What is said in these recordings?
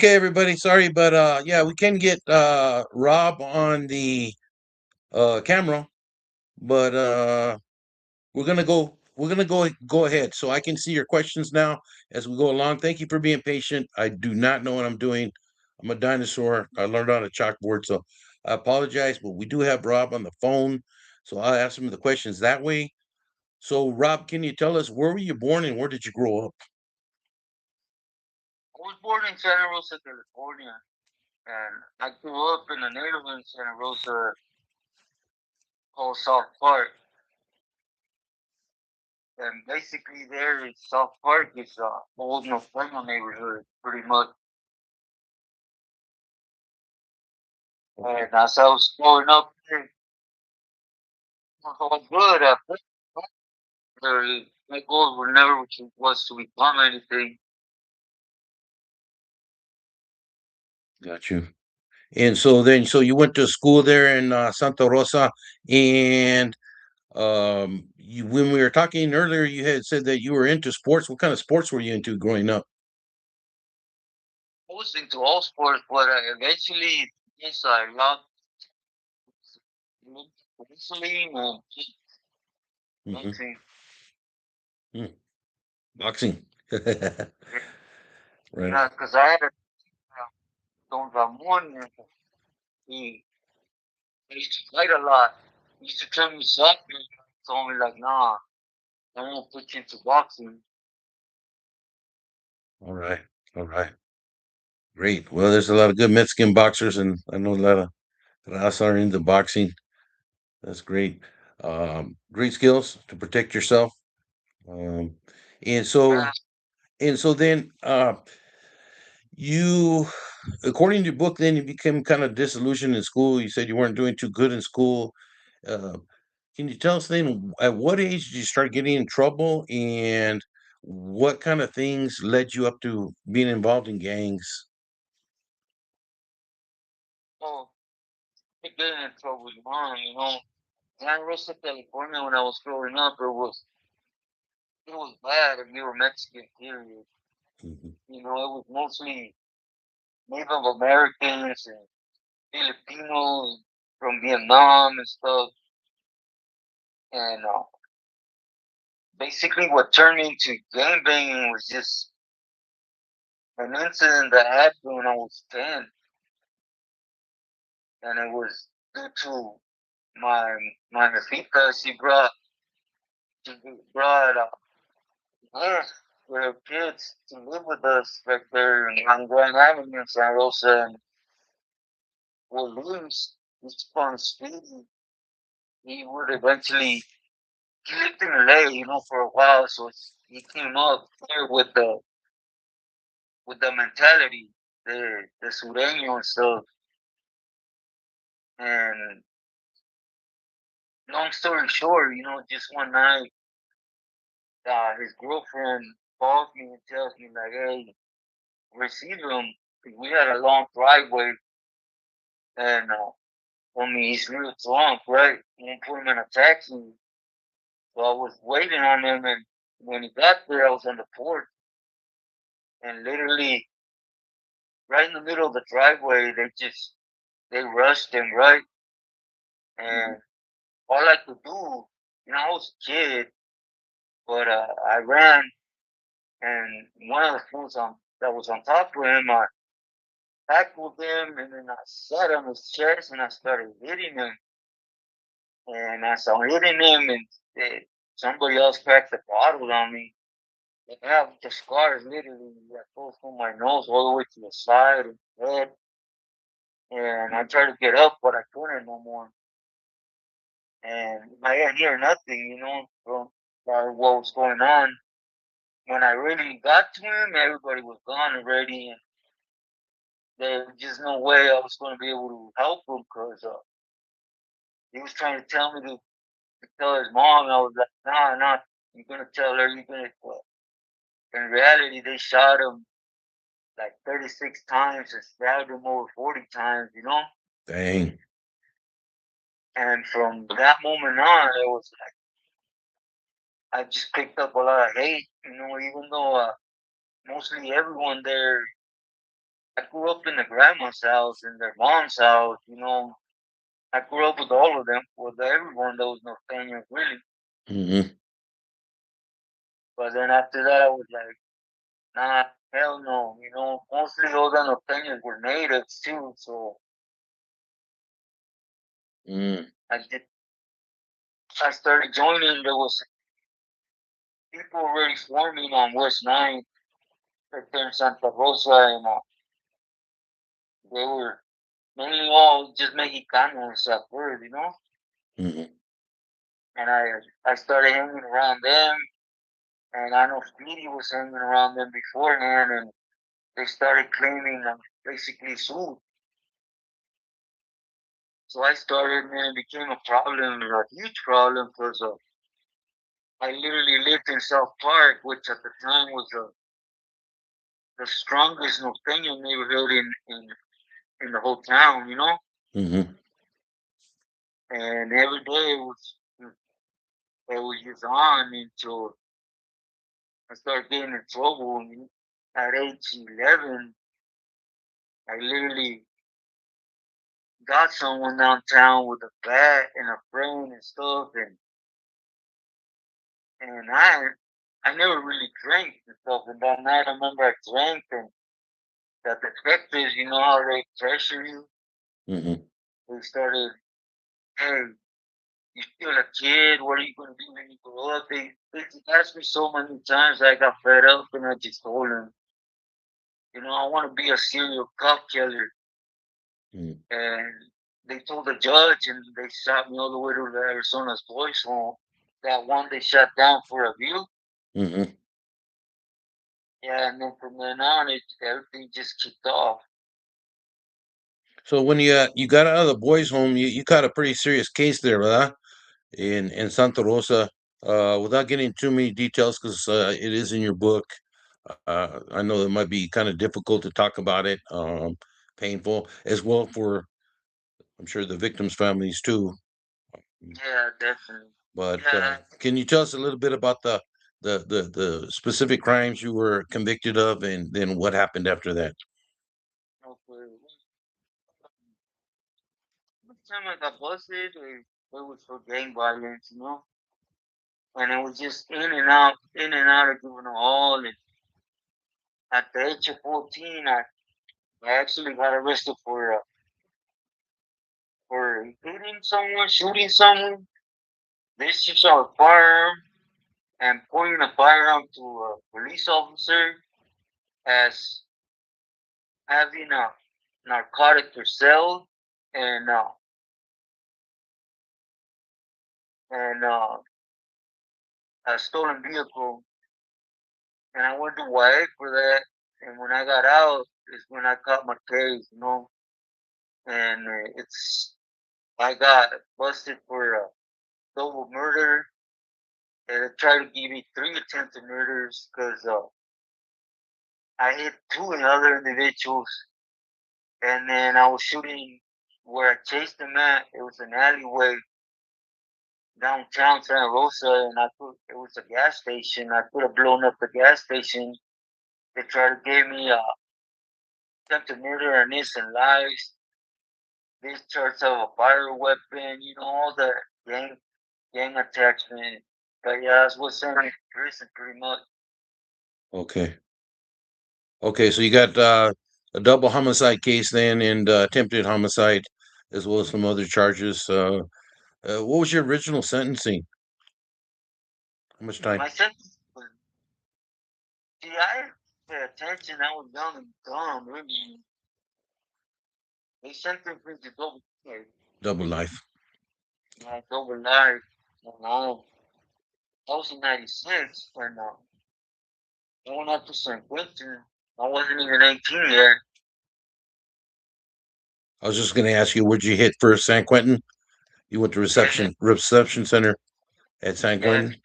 Okay, everybody. Sorry, but yeah, we can get Rob on the camera, but we're gonna go ahead. So I can see your questions now as we go along. Thank you for being patient. I do not know what I'm doing. I'm a dinosaur. I learned on a chalkboard, so I apologize. But we do have Rob on the phone, so I'll ask him the questions that way. So, Rob, can you tell us where were you born and where did you grow up? I was born in Santa Rosa, California, and I grew up in a neighborhood in Santa Rosa called South Park. And basically, there in South Park is a old Northern neighborhood, pretty much. Okay, And as I was growing up there, I was good at first. My goals were never was to become anything. got you. And so then, so you went to school there in Santa Rosa, and when we were talking earlier, you had said that you were into sports. What kind of sports were you into growing up? I was into all sports, but eventually, yes, I loved wrestling and Hmm. boxing. Boxing. Right Yeah, on. because I had a Don Ramon, and he used to fight a lot. He used to tell me something, told me like, nah, I'm gonna put you into boxing. All right. All right. Great. Well, there's a lot of good Mexican boxers, and I know a lot of us are into boxing. That's great. Great skills to protect yourself. Um, and so, Yeah. and so then, you, according to your book, then you became kind of disillusioned in school. You said you weren't doing too good in school. Uh, can you tell us then at what age did you start getting in trouble and what kind of things led you up to being involved in gangs? So I get in trouble with mom, San Rosa, California, when I was growing up, it was bad if you were Mexican, period. Mhm. It was mostly Native Americans and Filipinos from Vietnam and stuff. And basically, what turned me into gang banging was just an incident that happened when I was 10, and it was due to my my jefita. She brought her with her kids to live with us back there on Grand Avenue in San Rosa, and well, Luis upon speeding, he would eventually he lived in LA, for a while, so he came up here with the mentality, the sureño and stuff. And long story short, just one night, his girlfriend calls me and tells me like, "Hey, receive him." We had a long driveway, and told me he's real drunk, right? And put him in a taxi. So I was waiting on him, and when he got there, I was on the porch, and literally right in the middle of the driveway, they rushed him, right? And all I could do, I was a kid, but I ran, and one of the fools that was on top of him, I tackled him, and then I sat on his chest, and I started hitting him. And as I'm hitting him, and somebody else cracked the bottle on me. I have the scars literally that go from my nose all the way to the side and head. And I tried to get up, but I couldn't no more. And I didn't hear nothing, from what was going on. When I really got to him, everybody was gone already, and there was just no way I was going to be able to help him because he was trying to tell me to tell his mom. And I was like, nah, nah, you're going to tell her, you're going to. Well, in reality, they shot him like 36 times and stabbed him over 40 times. Dang. And from that moment on, it was like I just picked up a lot of hate, even though mostly everyone there, grew up in the grandma's house and their mom's house. I grew up with all of them, with everyone that was norteño, really. Mm-hmm. But then after that, I was like, nah, hell no. Mostly all the norteños were natives too. So Mm-hmm. I did. I started joining. There was people already forming on West Nine, right there in Santa Rosa, and they were mainly all just Mexicanos at first. Mm-hmm. And I started hanging around them, and I know Speedy was hanging around them beforehand, and they started claiming basically sued. So I started, and it became a problem, a huge problem, because I literally lived in South Park, which at the time was the strongest norteño neighborhood in the whole town. Mm-hmm. And every day it was just on until I started getting in trouble. At age 11, I literally got someone downtown with a bat and a friend and stuff, and I never really drank and stuff. And that night, I remember I drank, and the detectives, you know how they pressure you. Mm-hmm. They started, hey, you still a kid. What are you gonna do when you grow up? They asked me so many times. I got fed up, and I just told them, I want to be a serial cop killer. Mm-hmm. And they told the judge, and they shot me all the way to the Arizona's boys' home. That one they shut down for abuse. Mm-hmm. Yeah, and then from then on, everything just kicked off. So when you got out of the boys' home, you caught a pretty serious case there, huh? In Santa Rosa. Without getting too many details, because it is in your book. I know it might be kind of difficult to talk about it, painful as well for I'm sure the victims' families too. Yeah, definitely. But Yeah, can you tell us a little bit about the specific crimes you were convicted of, and then what happened after that? okay. Every time I got busted, it was for gang violence. And it was just in and out of juvenile hall. And at the age of 14, I actually got arrested for hitting someone, shooting someone, discharge of a firearm, and pointing a firearm to a police officer as having a narcotic for sale and a stolen vehicle. And I went to YA for that. And when I got out, is when I caught my case. And I got busted for double murder. And they tried to give me 3 attempted murders because I hit two other individuals. And then I was shooting where I chased them at. It was an alleyway downtown Santa Rosa, and it was a gas station. I could have blown up the gas station. They tried to give me attempted murder and innocent lives, discharge of a fire weapon, all the gang attachment. But yeah, that's what's sent me to prison pretty much. Okay. Okay, so you got a double homicide case then, and attempted homicide, as well as some other charges. What was your original sentencing? How much time? My sentence was, see, I didn't pay attention. I was young and dumb, really. They sentenced me to Double life. double life. And I was in 96, and I went up to St. Quentin. I wasn't even 18 yet. I was just going to ask you, where'd you hit first, San Quentin? You went to Yeah, reception center at San yeah. Quentin.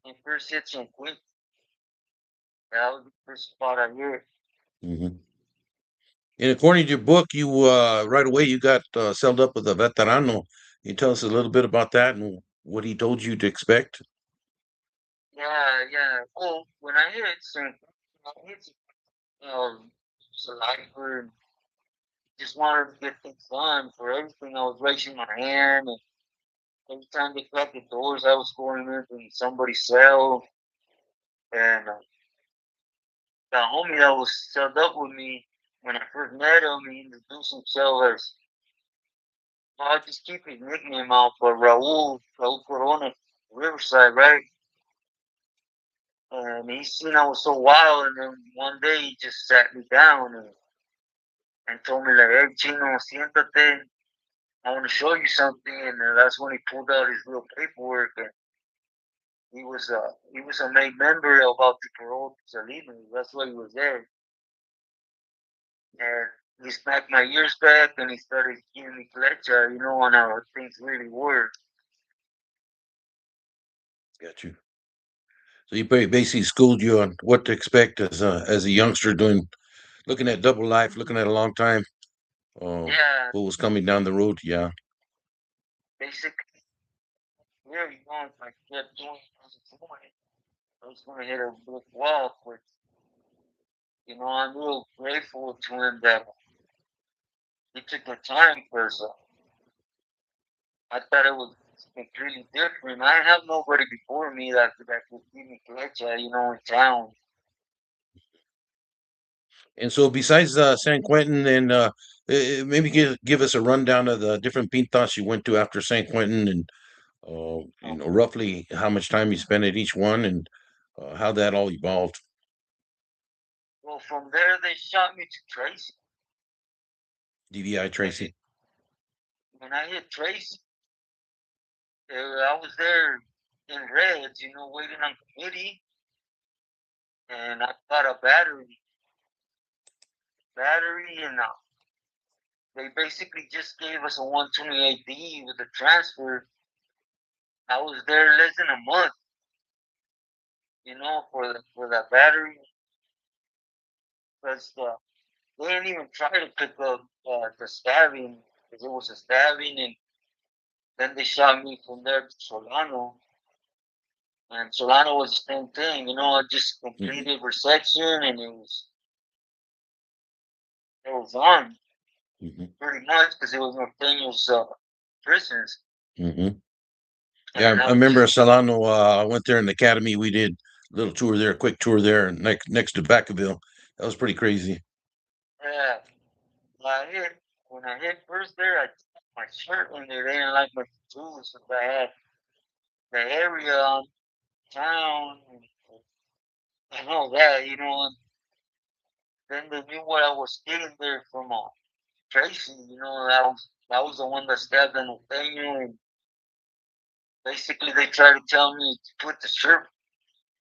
My first hit St. Quentin. That was the first spot I hit. Hmm. And according to your book, you right away you got celled up with a veterano. Can you tell us a little bit about that and what he told you to expect? Yeah, yeah. Well, when I hit St. Quentin, I hit, was a lifer and just wanted to get things done for everything. I was raising my hand, and every time they cracked the doors, I was going into somebody's cell. And the homie that was celled up with me when I first met him, he introduced himself as, well, I just keep his nickname out for Raul Corona, Riverside, right? And he seen I was so wild, and then one day he just sat me down and told me like, "Hey, Chino, siéntate. I want to show you something." And that's when he pulled out his real paperwork, and he was a made member of Altiparol Salinas. That's why he was there. And he smacked my ears back, and he started giving me flecha, on how things really were. Got you. So he basically schooled you on what to expect as a youngster doing, looking at double life, looking at a long time. Yeah, What was coming down the road? Yeah, basically, yeah, if I kept doing what I was doing, I was going to hit a brick wall. But I'm real grateful to him that he took the time because I thought it was completely different. I have nobody before me that could give me flecha, in town. and so besides San Quentin, and maybe give us a rundown of the different pintas you went to after San Quentin, and roughly how much time you spent at each one, and how that all evolved. Well, from there they shot me to Tracy. DVI When I hit Tracy. when I hit Tracy, I was there in Reds, waiting on committee, and I got a battery, and they basically just gave us a 128D with the transfer. I was there less than a month, for that battery, because they didn't even try to pick up the stabbing, because it was a stabbing, and then they shot me from there to Solano. And Solano was the same thing, I just Hmm. completed resection, and it was on Hmm. pretty much because it was Norteño's prisons. Hmm. Yeah, And I I was remember just, Solano. I went there in the academy. We did a little tour there, a quick tour there, next to Vacaville. That was pretty crazy. yeah, when I hit first there, I took my shirt when they didn't like my tattoos, so I had the area on town and all that, and then they knew what I was getting there from Tracy, that was the one that stabbed the Norteño, and basically they tried to tell me to put the shirt,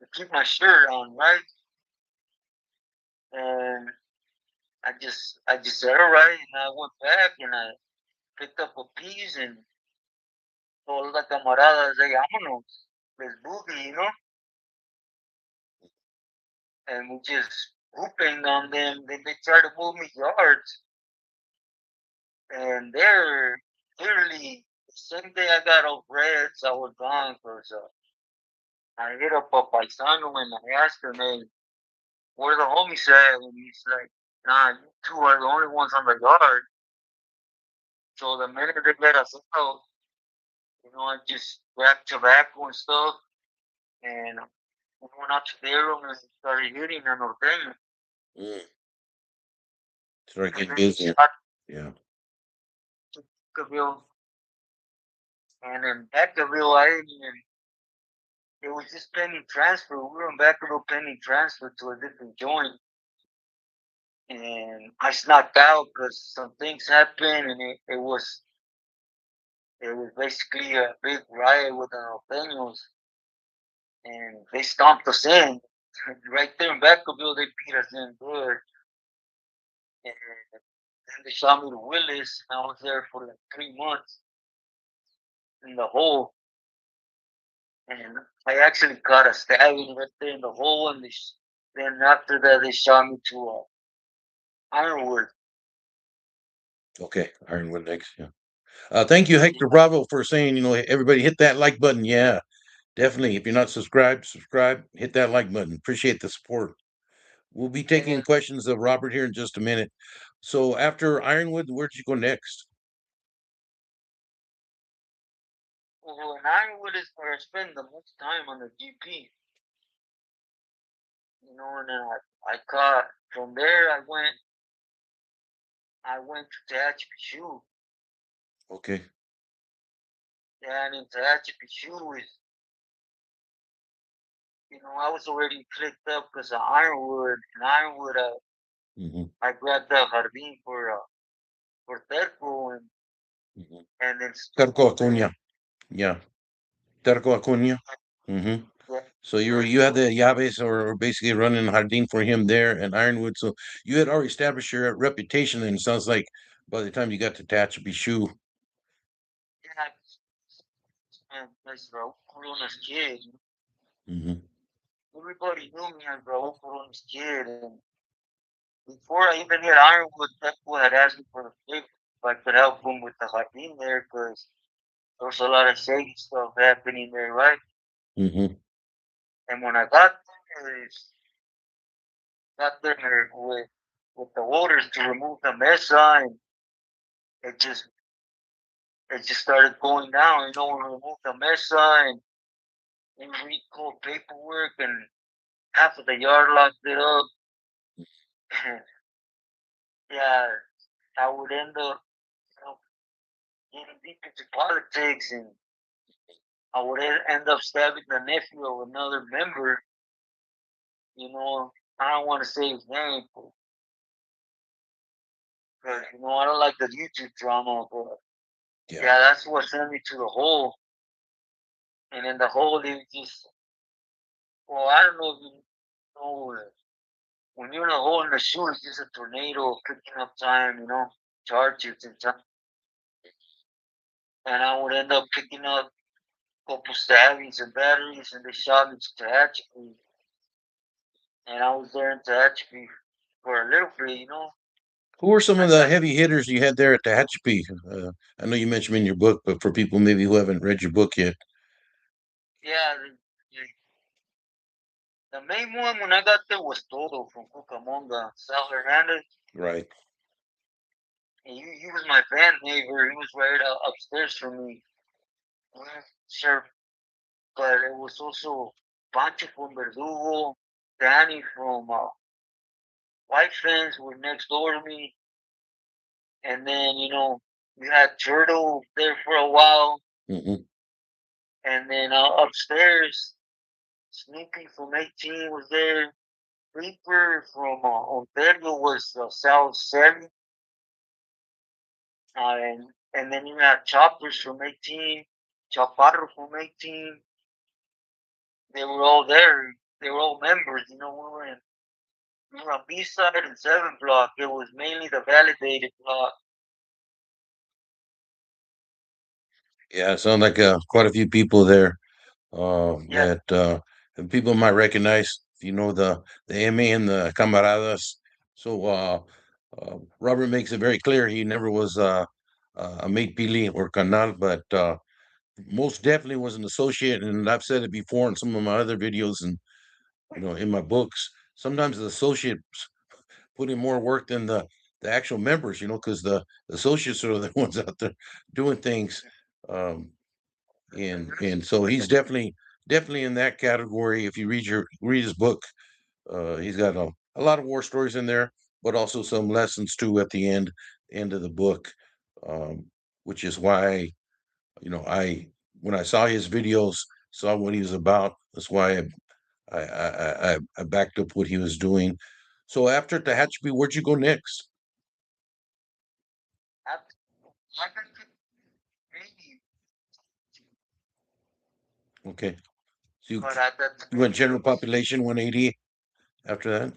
to keep my shirt on, right? And I just said, all right, and I went back and I picked up a piece and told the camaradas, hey, vámonos, let's boogie. And we just whooping on them. Then they tried to move me yards, and they're literally the same day I got off Reds, I was gone because I hit up a paisano and I asked him, hey, where the homies at? And he's like, nah, you two are the only ones on the yard. So the minute they let us out, I just grabbed tobacco and stuff, and we went out to their room and started hitting the norteño. Mm. Started And getting then they busy. shot Yeah. Vacaville. And in Vacaville, I didn't even, it was just pending transfer. We were in Vacaville pending transfer to a different joint. And I snuck out because some things happened, and it was basically a big riot with the norteños, and they stomped us in. Right there in Vacaville, they beat us in good. And then they shot me to Willis, and I was there for like 3 months in the hole. And I actually caught a stabbing right there in the hole, and then after that, they shot me to Ironwood. Okay. Ironwood next. Yeah. Thank you, Hector Bravo, for saying, everybody hit that like button. Yeah, definitely. If you're not subscribed, subscribe, hit that like button. Appreciate the support. We'll be And taking then, questions of Robert here in just a minute. So after Ironwood, where'd you go next? well, in Ironwood is where I spend the most time on the GP. You know, and then I caught from there. I went to Tehachapi. Okay. Yeah, and in Tehachapi is, I was already clicked up because of Ironwood. And Ironwood, Mm-hmm. I grabbed the Jardín for Terco Mm-hmm. and then Terco from Acuña. there, Yeah. Terco Acuña. Mm-hmm. yeah, So you had the llaves or basically running Jardín for him there and Ironwood. So you had already established your reputation, and it sounds like by the time you got to Tehachapi Shoe. yeah, and as Raul Corona's kid. Mm-hmm. Everybody knew me as Raul Corona's kid. And before I even hit Ironwood, Terco had asked me for the favor if I could help him with the Jardín there because there was a lot of shady stuff happening there, right? Mm-hmm. And when I got there with the orders to remove the mesa, and it just it just started going down. We removed the mesa and we recalled paperwork, and half of the yard locked it up. Yeah, I would end up, getting deep into politics, and I would end up stabbing the nephew of another member. I don't want to say his name because I don't like the YouTube drama, but Yeah. yeah, that's what sent me to the hole. And in the hole, it just, well, I don't know if you know, when you're in a hole in the shoe, it's just a tornado picking up time, charges and time. And I would end up picking up a couple stabbings and batteries, and they shot me to Tehachapi. And I was there in Tehachapi for a little bit. Who were some I of the got, heavy hitters you had there at Tehachapi? I know you mentioned them in your book, but for people maybe who haven't read your book yet. yeah, the main one when I got there was Todo from Cucamonga, Sal Hernandez. Right. And he was my band neighbor. He was right upstairs from me. Sure, but it was also Pancho from Verdugo, Danny from White Fence were next door to me, and then we had Turtle there for a while, Mm-hmm. and then upstairs Snoopy from 18 was there. Reaper from Ontario was Sal Seri, and then you had Choppers from 18, Chaparro from 18. They were all there. They were all members. We were on B side and 7 block. It was mainly the validated block. Yeah, it sounds like quite a few people there Yeah, that people might recognize. You know the MA and the camaradas. So Robert makes it very clear he never was a mate pili or canal, but most definitely was an associate. And I've said it before in some of my other videos and in my books. Sometimes the associates put in more work than the actual members. Because the associates are the ones out there doing things. Um, and so he's definitely in that category. If you read his book, he's got a lot of war stories in there, but also some lessons too at the end of the book, um, which is why I when I saw his videos, saw what he was about. That's why I backed up what he was doing. So after Tehachapi, where'd you go next? I got maybe, Okay, so but at that you went time general population 180 after that.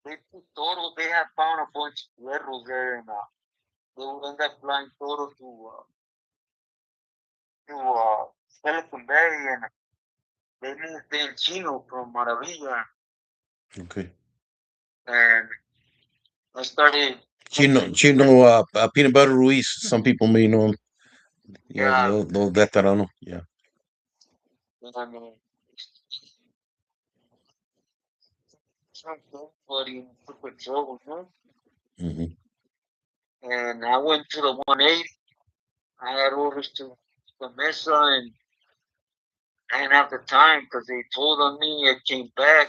they put Toro. They had found a bunch of perros there, and they would end up flying Toro to Silicon Valley, and they moved in Chino from Maravilla, Okay. and I started Chino, mixing. Chino, Peanut Butter Ruiz. Some people may know him. Yeah, Yeah, the old veterano. Yeah. I mean, everybody took control, you know? Hmm. And I went to the 180. I had orders to the Mesa, and I didn't have the time because they told on me. I came back,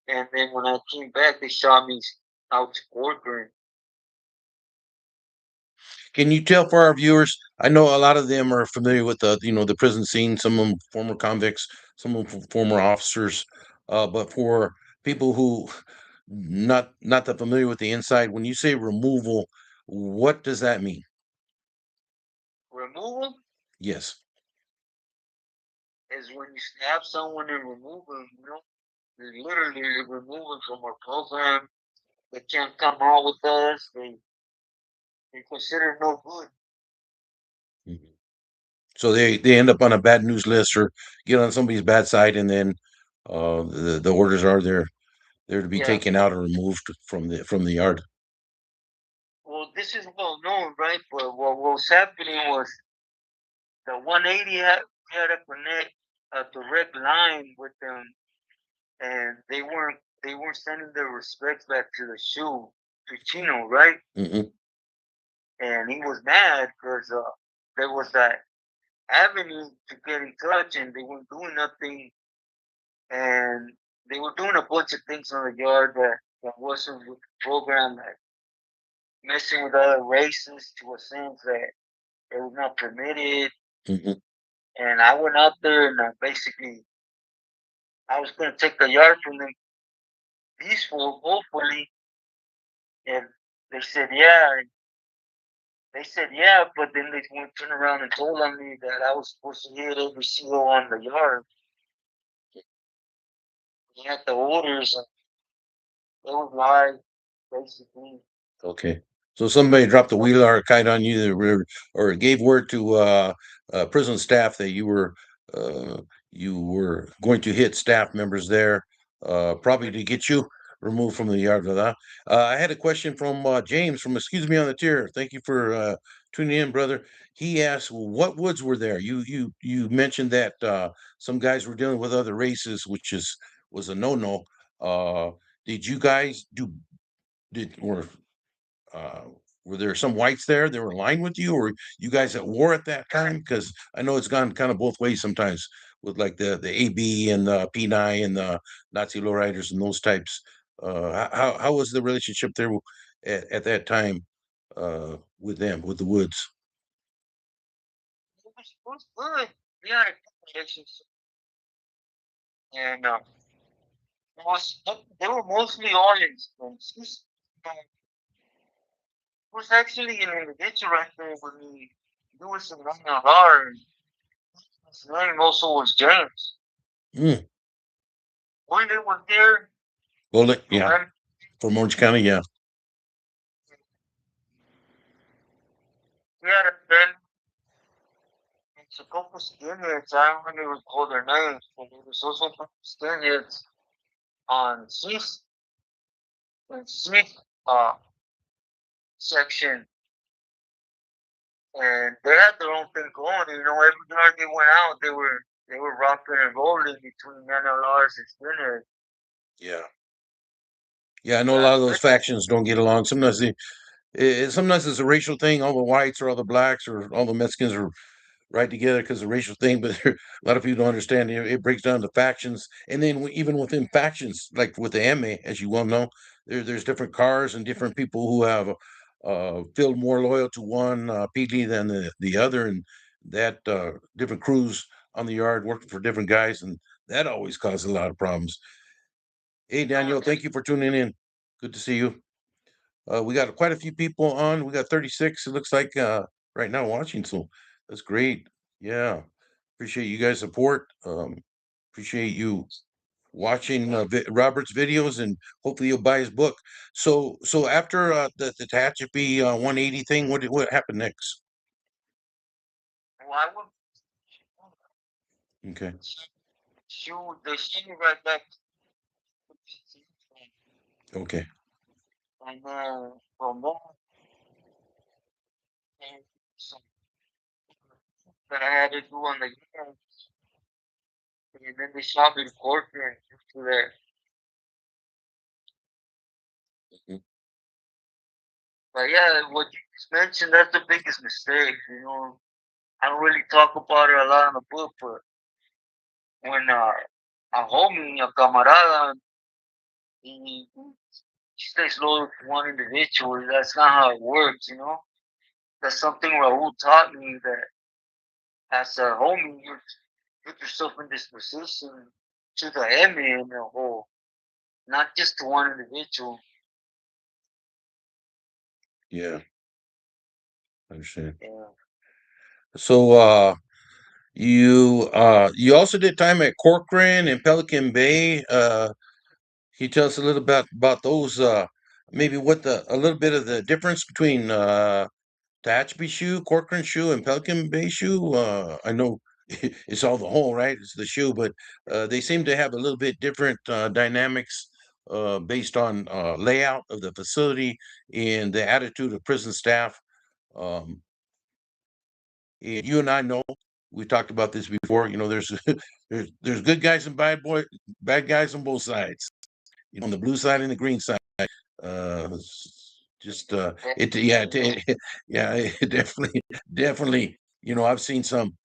and then when I came back, they shot me out to Corcoran. Can you tell for our viewers? I know a lot of them are familiar with the the prison scene. Some of them former convicts, some of them former officers. But for people who not that familiar with the inside, when you say removal, what does that mean? Removal Yes. is when you stab someone and remove them, you know? They literally remove them from our program. They can't come out with us. They consider no good. Mhm. So they end up on a bad news list or get on somebody's bad side, and then the orders are they're to be Yeah. taken out or removed from the yard. Well, this is well known, right? But what was happening was the 180 had a connect a direct line with them, and they weren't sending their respects back to the shoe to Chino, right? Hmm. And he was mad because there was that avenue to get in touch, and they weren't doing nothing, and they were doing a bunch of things on the yard that wasn't with the program, like messing with other races to a sense that it was not permitted. Hmm. And I went out there and basically I was going to take the yard from them peaceful, hopefully. And they said, yeah. And they said, yeah, but then they went turn around and told on me that I was supposed to hit every single on the yard. They had the orders, and it was live, basically. Okay. So somebody dropped a wheel or a kite on you, or gave word to prison staff that uh, you were going to hit staff members there, probably to get you removed from the yard. I had a question from James from Excuse Me on the Tier. Thank you for tuning in, brother. He asked, "Well, what woods were there?" You mentioned that some guys were dealing with other races, which is was a no-no. Uh, did you guys do did or uh, were there some whites there that were aligned with you, or you guys at war at that time? Because I know it's gone kind of both ways sometimes with like the AB and the P9 and the Nazi lowriders and those types. How was the relationship there at that time with them with the Woods? It was good. We had a good relationship. And they were mostly orange. And was actually an individual right there with me. He was in R. His name also was James. Mm. When they were there Well, from yeah, him, from Orange County, yeah. he had a friend. It's a couple skinheads. I don't really recall their names, but there was also a couple skinheads on Sixth uh, section, and they had their own thing going. You know, every time they went out, they were rocking and rolling between NLRs and skinheads. Yeah. Yeah, I know a Yeah, lot of those factions don't get along. Sometimes it's a racial thing. All the whites or all the blacks or all the Mexicans are right together because of the racial thing, but a lot of people don't understand it breaks down to factions. And then even within factions, like with the MA, as you well know, there's different cars and different people who have feel more loyal to one PD than the other, and that different crews on the yard working for different guys, and that always causes a lot of problems. Hey, Daniel, thank you for tuning in. Good to see you. We got quite a few people on. We got 36, it looks like, right now watching. So that's great. Yeah. Appreciate you guys' support. Appreciate you watching Robert's videos, and hopefully you'll buy his book. So after the Tehachapi 180 thing, what happened next? well, I would Okay. shoot. They sent me right back to Okay. and then from there came some that I had to do on the unit, and then they shot me to court and to there. Mm. But yeah, what you just mentioned, that's the biggest mistake. I don't really talk about it a lot in the book, but when a homie, a camarada, he stays loyal to one individual, that's not how it works. That's something Raul taught me that as a homie, you put yourself in this position to the enemy in the whole, not just to one individual. Yeah, I understand. Yeah. So, you also did time at Corcoran and Pelican Bay. Can you tell us a little about those? Maybe what a little bit of the difference between Tehachapi shoe, Corcoran shoe, and Pelican Bay shoe. I know it's all the whole, right? It's the shoe, but they seem to have a little bit different dynamics based on layout of the facility and the attitude of prison staff. Um, and you and I know we talked about this before. There's there's good guys and bad guys on both sides. On the blue side and the green side. Just it yeah yeah it definitely. I've seen some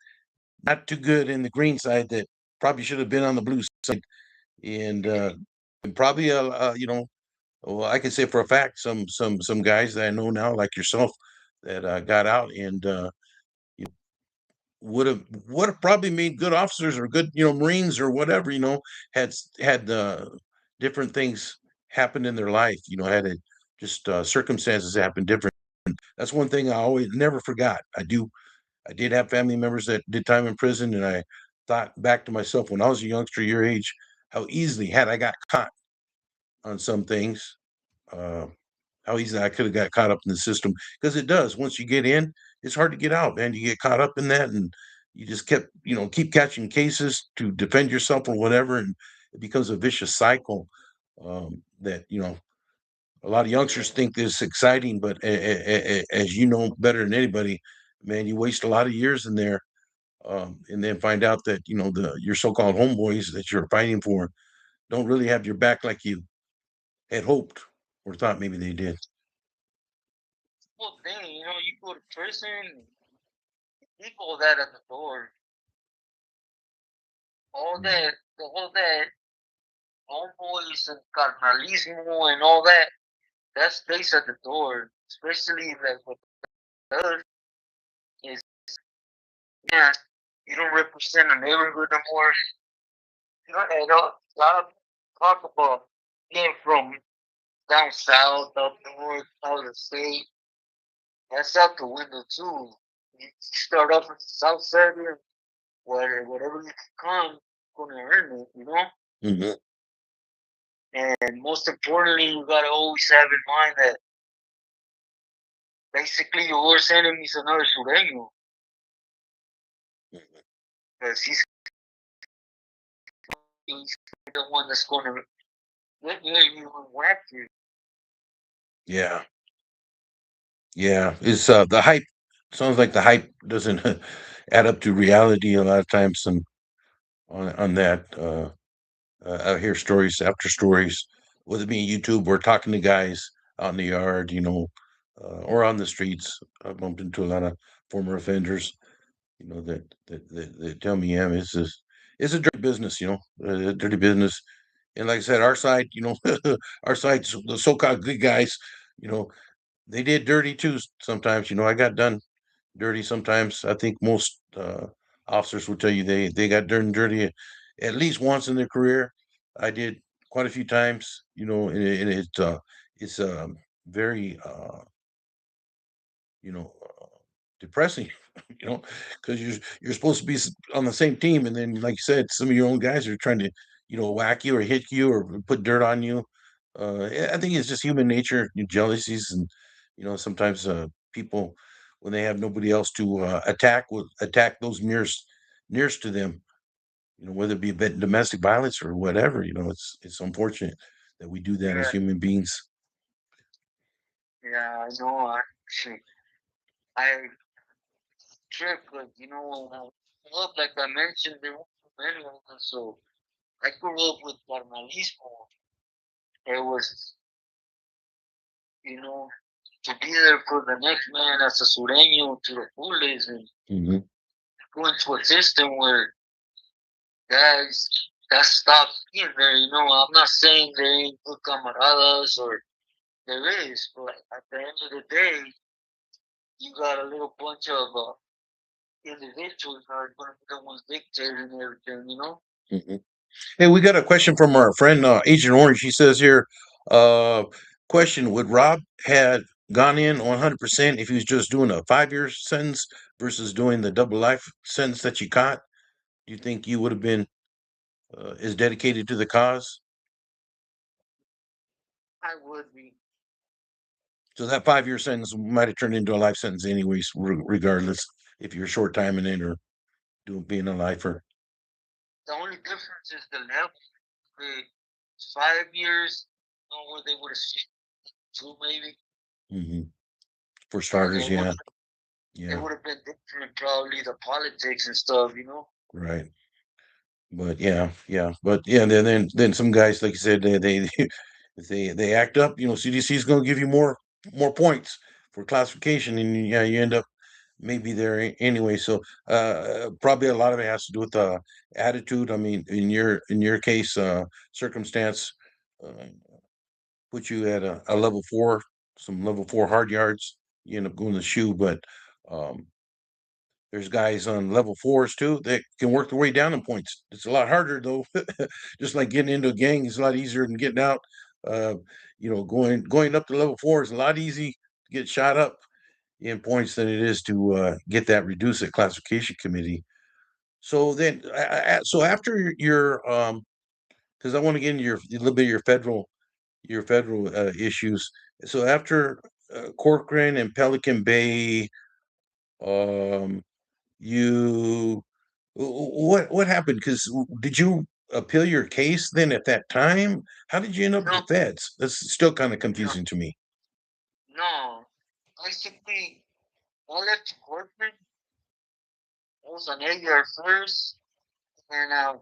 not too good in the green side that probably should have been on the blue side, and probably well, I can say for a fact some guys that I know now like yourself that got out and would have probably made good officers or good Marines or whatever had different things happen in their life, had it just circumstances happen different. That's one thing I always never forgot. I did have family members that did time in prison, and I thought back to myself when I was a youngster your age, how easily had I got caught on some things, uh, how easily I could have got caught up in the system, because it does. Once you get in, it's hard to get out, man. You get caught up in that, and you just keep catching cases to defend yourself or whatever, and it becomes a vicious cycle. That a lot of youngsters Yeah. think this exciting, but as you know better than anybody, man, you waste a lot of years in there, and then find out that your so-called homeboys that you're fighting for don't really have your back like you had hoped or thought maybe they did. Well, thing, you go to prison, people that at the door, all that homeboys and carnalismo and all that stays at the door. Especially like what does is, yeah, you don't represent a neighborhood anymore. A lot of talk about being from down south, up north, out of the state. That's out the window too. You start off at the south side here, whatever you can come, gonna earn it. Mhm. And most importantly, you gotta always have in mind that basically your worst enemy is another Sureño, because he's the one that's gonna get you and whack you. Yeah. Yeah, it's the hype. Sounds like the hype doesn't add up to reality a lot of times, and on that, I hear stories after stories, whether it be YouTube or talking to guys out in the yard, or on the streets. I bumped into a lot of former offenders, that tell me, yeah, it's a dirty business, a dirty business. And like I said, our side, our side's the so-called good guys, you know, they did dirty too sometimes. I got done dirty sometimes. I think most officers will tell you they got done dirty at least once in their career. I did quite a few times, and it's very depressing, because you're supposed to be on the same team, and then like you said, some of your own guys are trying to whack you or hit you or put dirt on you. I think it's just human nature, jealousies, and sometimes people when they have nobody else to attack will attack those nearest to them. Whether it be a bit domestic violence or whatever. It's unfortunate that we do that as Yeah, human beings. yeah, I know. I trip because like I mentioned, there were too many of them. So I grew up with carnalismo. It was you know, to be there for the next man as a sureño to the fullest and Hmm. go into a system where guys that stops being there. You know, I'm not saying there ain't good camaradas or there is, but at the end of the day, you got a little bunch of individuals that are going to be the ones dictating everything. You know, Hmm. Hey, we got a question from our friend Agent Orange. He says here, uh, question: would Rob had gone in 100% if he was just doing a 5 year sentence versus doing the double life sentence that you caught? Do you think you would have been as dedicated to the cause? I would be. So that 5 year sentence might have turned into a life sentence anyways, regardless if you're short time in it or doing being a lifer. The only difference is the level. The 5 years, you know, where they would have seen two maybe, Hmm. For and starters, yeah, it yeah, would have been different probably the politics and stuff. You know. right. But yeah, but yeah, then some guys, like you said, they they act up. You know, CDC is going to give you more points for classification, and yeah, you end up maybe there anyway. So probably a lot of it has to do with attitude. I mean, in your case, circumstance uh, put you at a level four, some level four hard yards. You end up going to the shoe, but um, there's guys on level fours too that can work their way down in points. It's a lot harder though. Just like getting into a gang is a lot easier than getting out. Uh, going up to level four is a lot easy to get shot up in points than it is to get that reduced at classification committee. So then, so after your, because I want to get into a little bit of your federal issues. So after Corcoran and Pelican Bay, um, you what happened? Because did you appeal your case then at that time? How did you end up with No, the feds? That's still kind of no, confusing to me. no. Basically, I left corporate. I was an 8 year first, and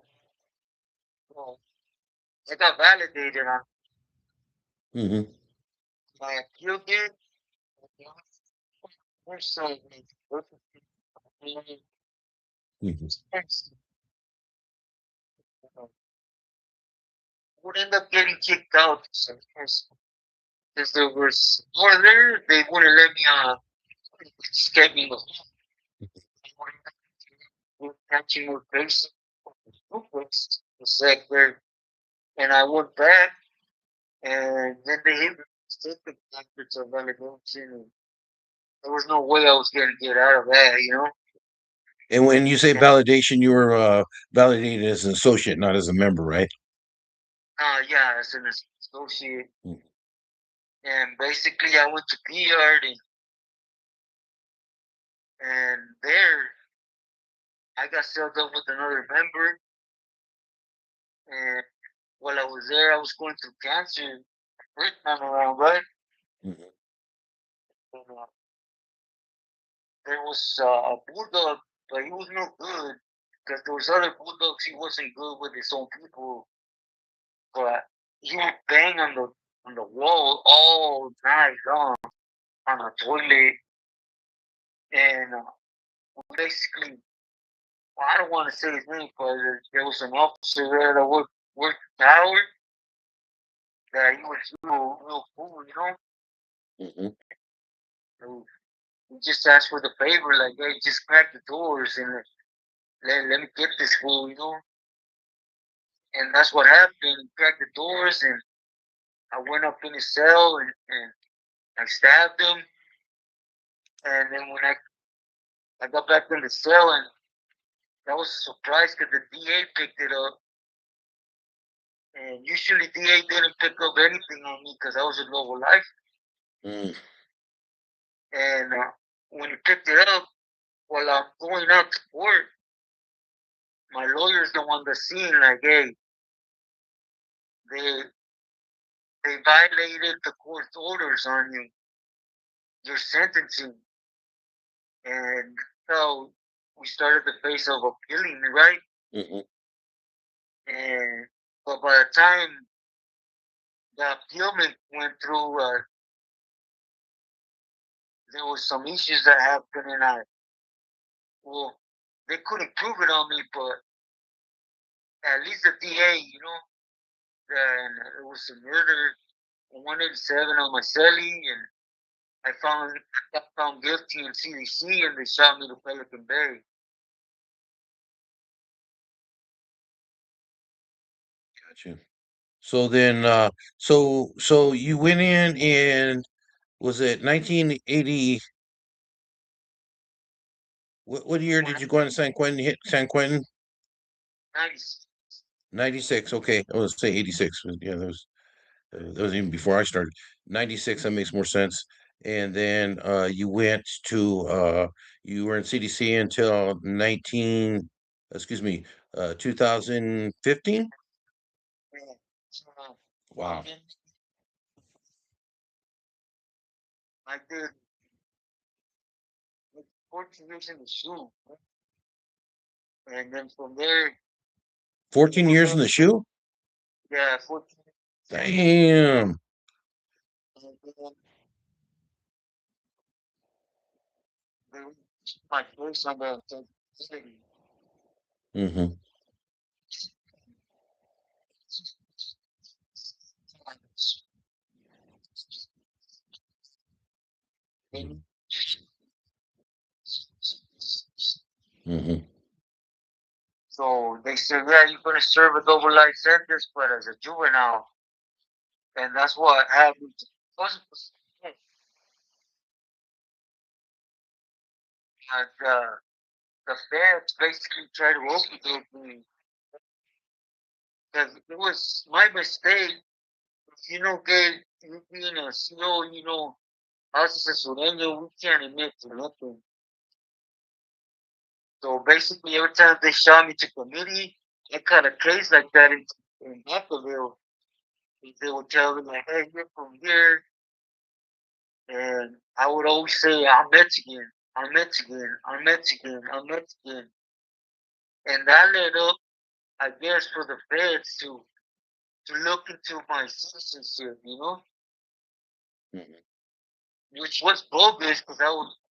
well, I got validated on Hmm. my appeal date. So, Hmm. would end up getting kicked out because there was more there. They wouldn't let me just kept me catching more cases, the sector, and I went back, and then they hit me with the factors of validation. And there was no way I was going to get out of that, you know. And when you say And validation, you were validated as an associate, not as a member, right? yeah, as an associate, and basically I went to PR and there I got set up with another member, and while I was there, I was going through cancer first time around, right? Mm-hmm. And, there was a bulldog, but he was no good because there was other bulldogs. He wasn't good with his own people, but he would bang on the wall all night long on the toilet, and basically, well, I don't want to say his name, but there was an officer there that worked the tower that he was real fool, you know. Mm-hmm. So he just asked for the favor, like, hey, just crack the doors and let me get this fool, you know. And that's what happened. He cracked the doors, and I went up in his cell and I stabbed him. And then when I got back in the cell, and I was surprised because the DA picked it up. And usually DA didn't pick up anything on me because I was a local life. Mm. And when he picked it up, while I'm going out to court, my lawyer's the one that's seeing like, hey, they they violated the court's orders on you, your sentencing, and so we started the phase of appealing, right? Mm-hmm. And but by the time the appealment went through, there was some issues that happened, and well, they couldn't prove it on me, but at least the DA, and it was a murder, 187 on my celly, and I found got found guilty in CDC, and they shot me to Pelican Bay. Gotcha. So then, so you went in was it 1980? What year did you go in San Quentin? Hit San Quentin? Nice. 96. Okay, I was say 86. Yeah, that was even before I started. 96. That makes more sense. And then you went to you were in CDC until 19. Excuse me, 2015. Yeah. So, Wow. then I did like 14 years in the shoe, and then from there, 14 years in the shoe. yeah, 14 shoe, Damn. and then they my place on the city. Mm-hmm. Mm-hmm. Mm-hmm. So they said, yeah, you're gonna serve a double life sentence, but as a juvenile, and that's what happened. The feds basically tried to overdose me because it was my mistake. Gabe, you being a CEO, us as a Sureño, we can't admit to nothing. So basically, every time they shot me to committee, I got a case like that in Vacaville. They would tell me, like, hey, you're from here. And I would always say, I'm Mexican, I'm Mexican, I'm Mexican, I'm Mexican. And that led up, I guess, for the feds to look into my citizenship, Mm-hmm. which was bogus because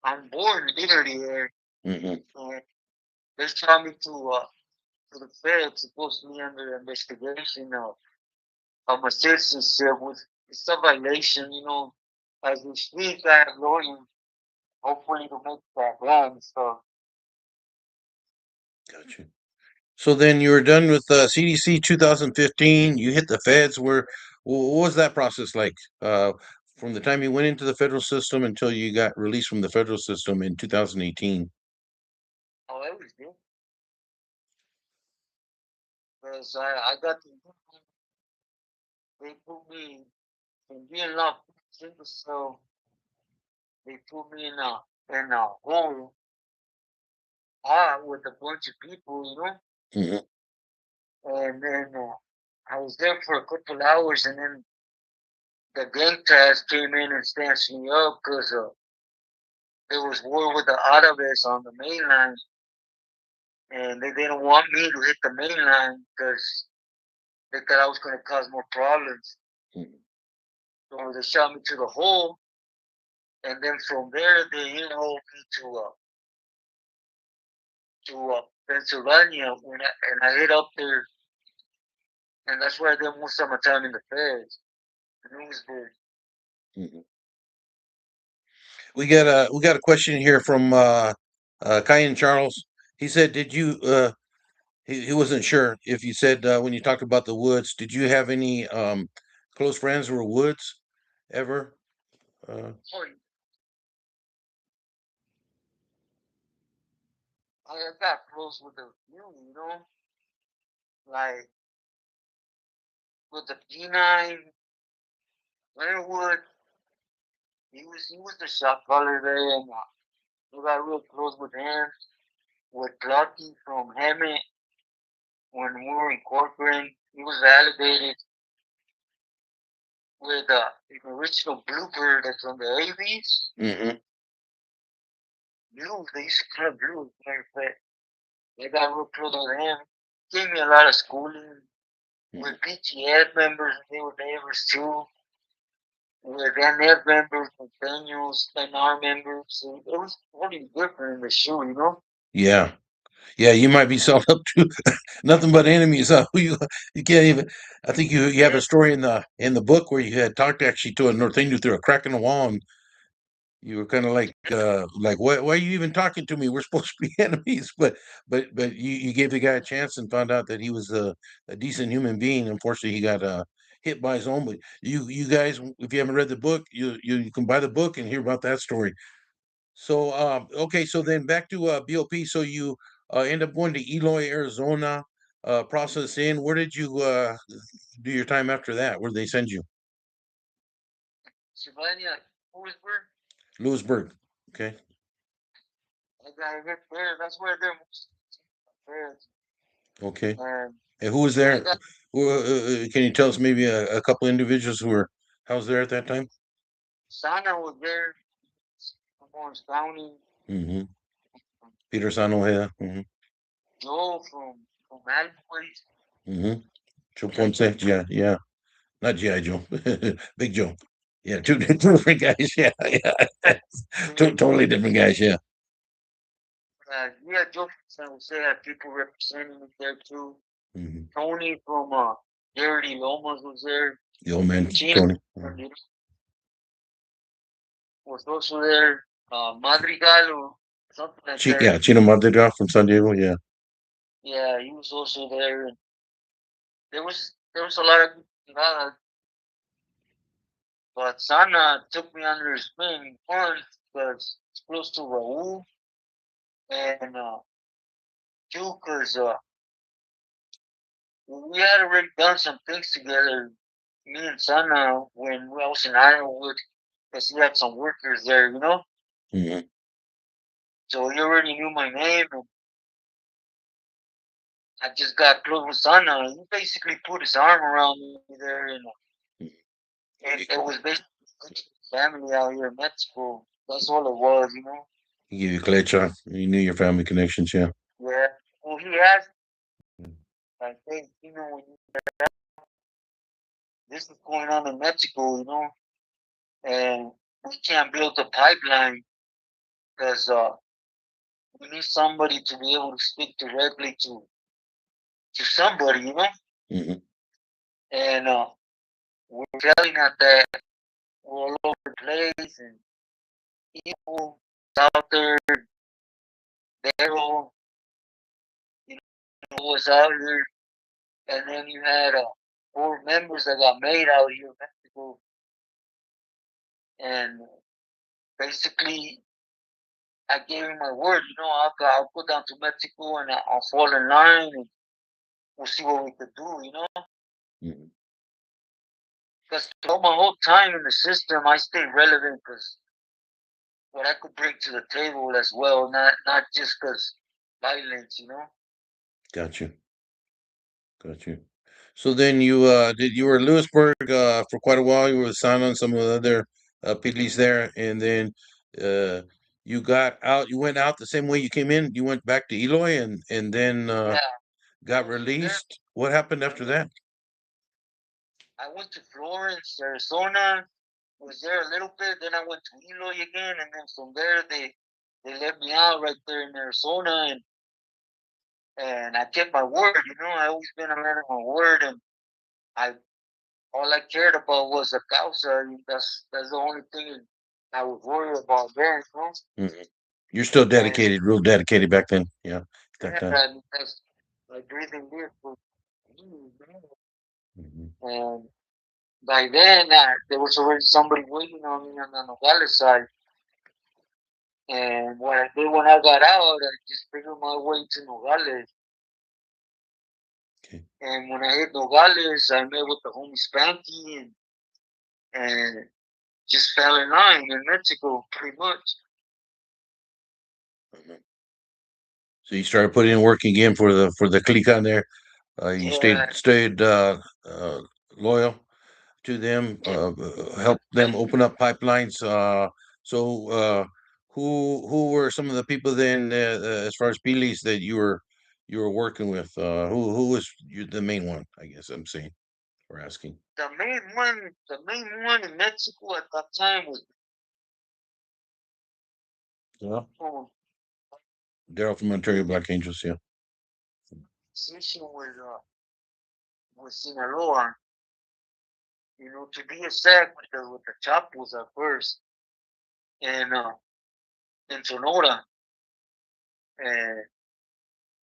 I'm born literally there. Mm-hmm. And they shot me to the feds, supposedly under investigation of my citizenship with it's a violation, As we speak, I have lawyers hopefully to make that wrong. So Gotcha. So then you were done with CDC 2015. You hit the feds. What was that process like? From the time you went into the federal system until you got released from the federal system in 2018. oh, everything because I got to they put me in being locked in the cell. They put me in a hole with a bunch of people, Mm-hmm. and then I was there for a couple hours, and then the gang task came in and snatched me up because there was war with the Árabes on the main line, and they didn't want me to hit the main line because they thought I was going to cause more problems. Mm-hmm. So they shot me to the hole, and then from there they enrolled me to Pennsylvania and I hit up there, and that's where I did most of my time in the feds, in Lewisburg. Mm-hmm. We got a question here from Kyan Charles. He said, "Did you?" He wasn't sure if you said when you talked about the woods. Did you have any close friends who were woods ever? Uh, Oh, I got close with the few, like with the P9, Leonard. He was the shot caller there, and we got real close with him. With Lucky from Hammett when we were in Corcoran, he was validated with the original Bluebird that's from the 80s. mm-hmm. Blue, they used to play Blue, matter of fact. I got real close with him. Gave me a lot of schooling Mm-hmm. with PTS members, they were neighbors too. with NF members, Nathaniels, NR members. So it was pretty different in the show, you know? Yeah. Yeah, you might be selling up to nothing but enemies. You can't even. I think you have a Yeah, story in the book where you had talked actually to a Norteño through a crack in the wall, and you were kind of like why are you even talking to me? We're supposed to be enemies, but you gave the guy a chance and found out that he was a decent human being. Unfortunately, he got hit by his own. But you guys, if you haven't read the book, you can buy the book and hear about that story. So, okay, so then back to BOP. So you end up going to Eloy, Arizona, process in. Where did you do your time after that? Where did they send you? Sylvania, Lewisburg. Lewisburg. Okay. I got hit there. That's where they're most friends. Okay. And And who was when I there? got Can you tell us maybe a couple individuals who were housed there at that time? Sana was there from Orange County, Mm-hmm. Peter San Ojeda. Mm-hmm. Joe from Albuquerque, Mm-hmm. Joe and Ponce. Yeah, yeah. Not G.I. Joe. Big Joe. Yeah, two different guys. Yeah, yeah. Totally different guys. Yeah. yeah, Joe from San Jose had people representing me there too. Mm-hmm. Tony from Dirty Lomas was there. The old man, Chino Tony. Mhm. was also there. Madrigal or something like that. Yeah, Chino Madrigal from San Diego. Yeah. Yeah, he was also there. And there was a lot of good, but Sana took me under his wing once because it's close to Raul and two because we had already done some things together, me and Sana, when I was in Ironwood, because he had some workers there, you know. Mm-hmm. So he already knew my name, and I just got close with Sana. He basically put his arm around me there, and it was basically family out here in Mexico. That's all it was, you know. He gave you clay shot. You knew your family connections. Yeah. Yeah. Well, he asked, like, hey, you know, when this is going on in Mexico, you know, and we can't build a pipeline because we need somebody to be able to speak directly to somebody, you know. Mm-hmm. And we're failing at that. We're all over the place, and people out there, Daryl, you know, was out here, and then you had four members that got made out here in Mexico, and basically I gave him my word, you know, I'll go down to Mexico and I'll fall in line, and we'll see what we could do, you know. Mm-hmm. Because throughout my whole time in the system, I stayed relevant because what I could bring to the table as well, not just because violence, you know. Got you. Got you. So then you were in Lewisburg for quite a while. You were with Sana and some of the other Pidleys there, and then uh, you got out. You went out the same way you came in. You went back to Eloy, and then Yeah, I got was from there. released. What happened after that? I went to Florence, Arizona. Was there a little bit. Then I went to Eloy again, and then from there they let me out right there in Arizona, and I kept my word. You know, I always been a man of my word, and I all I cared about was a causa. I mean, that's the only thing I was worried about there. You know? Hmm. You're still And dedicated, real dedicated back then. Yeah, that yeah, time. I mean, that's my breathing here for years, man. Hmm. And by then, there was already somebody waiting on me on the Nogales side. And what I did when I got out, I just figured my way to Nogales. Okay. And when I hit Nogales, I met with the homie Spanky and just fell in line in Mexico, pretty much. Mhm. So you started putting in work again for the clique on there. You Yeah, stayed loyal to them, yeah. help them open up pipelines. So, who were some of the people then, as far as Pilis that you were working with? Who was the main one? I guess I'm saying. for asking. The main one in Mexico at that time was Yeah. um, Daryl from Ontario Black Angels. Yeah. position with Sinaloa. To be exact, with the Chapos at first, and in Sonora. And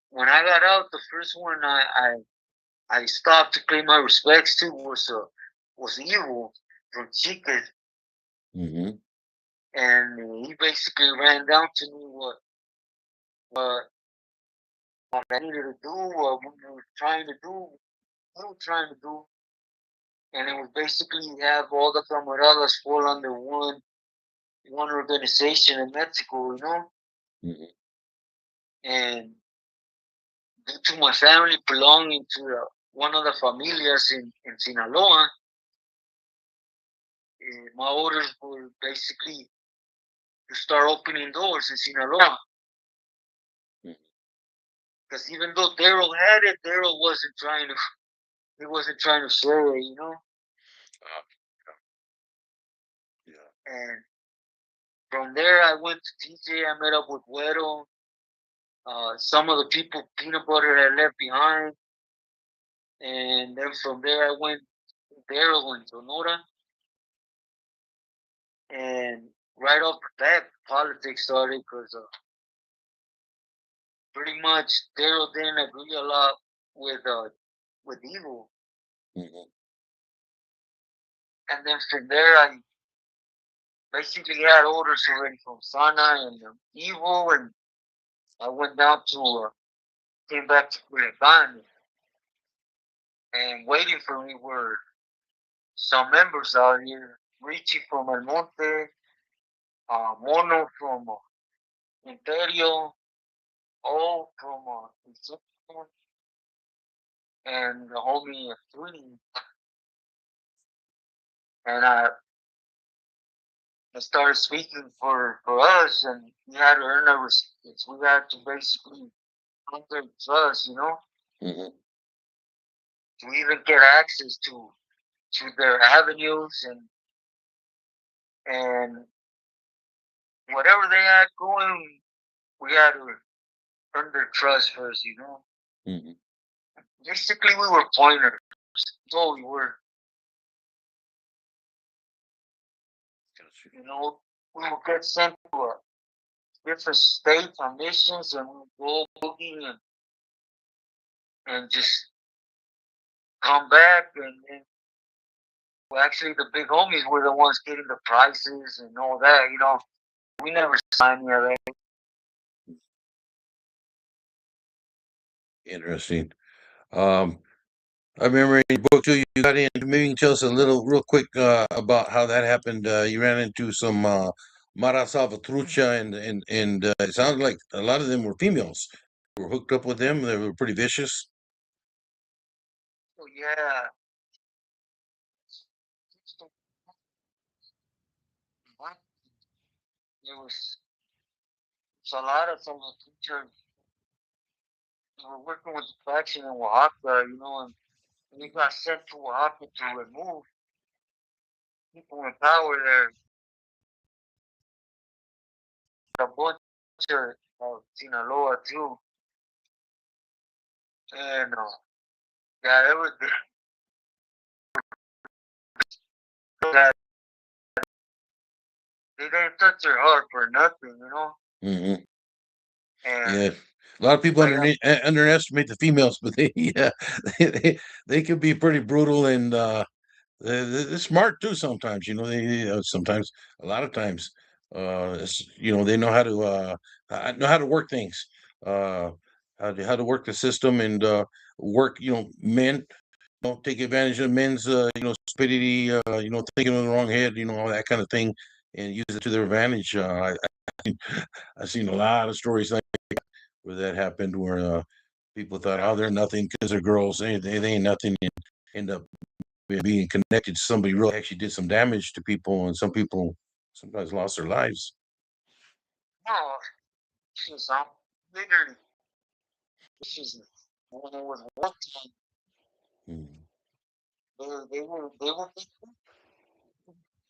when I got out, the first one I stopped to pay my respects to was Evil from Chica, Mm-hmm. and he basically ran down to me what what I needed to do, what we were trying to do, what we were trying to do, and it was basically have all the camaradas fall under one organization in Mexico. Mm-hmm. And due to my family belonging to one of the familias in Sinaloa, my orders were basically to start opening doors in Sinaloa. Because even though Daryl had it, Daryl wasn't trying to. He wasn't trying to share it. Uh, yeah. And from there, I went to TJ. I met up with Güero. Some of the people Peanut Butter had left behind, and then from there, I went to Daryl in Sonora. And right off the bat, politics started because pretty much Daryl didn't agree a lot with Evil. Mm-hmm. And then from there, I basically had orders already from Sana and Evil, and I went down to came back to Culiacan, and waiting for me were some members out here, Richie from El Monte, Mono from Imperio, O from Concepcion, and the homie Three. And I started speaking for us, and we had to earn our respect. We had to basically earn their trust, Mm-hmm. to even get access to their avenues and whatever they had going, we had to earn their trust first. Mm-hmm. Basically, we were pointers. So we were, Gotcha. we would get sent to different states on missions, and we would go boogie and just come back. And then, well, actually, the big homies were the ones getting the prices and all that. We never signed any of that. Interesting. Um, I remember in your book too, you got into. Maybe you can tell us a little, real quick, about how that happened. You ran into some Mara Salvatrucha, and it sounded like a lot of them were females. You were hooked up with them. They were pretty vicious. So, yeah, there was a lot of some of the teachers were working with the faction in Oaxaca, and we got sent to Oaxaca to remove people in power there. A bunch of Sinaloa too, and yeah, it was that they didn't touch their heart for nothing. Hmm. And Yeah, a lot of people right up, underestimate the females, but they yeah, they could be pretty brutal, and they're smart too. Sometimes, they sometimes a lot of times, they know how to know how to work things, uh, how to work the system and work. Men don't take advantage of men's stupidity, thinking on the wrong head, all that kind of thing, and use it to their advantage. I've seen a lot of stories like where that happened, where people thought, yeah, oh, they're nothing because they're girls. They ain't nothing, and end up being connected to somebody really actually did some damage to people, and some people sometimes lost their lives. no, she's literally she's when it was working. Mm. they will be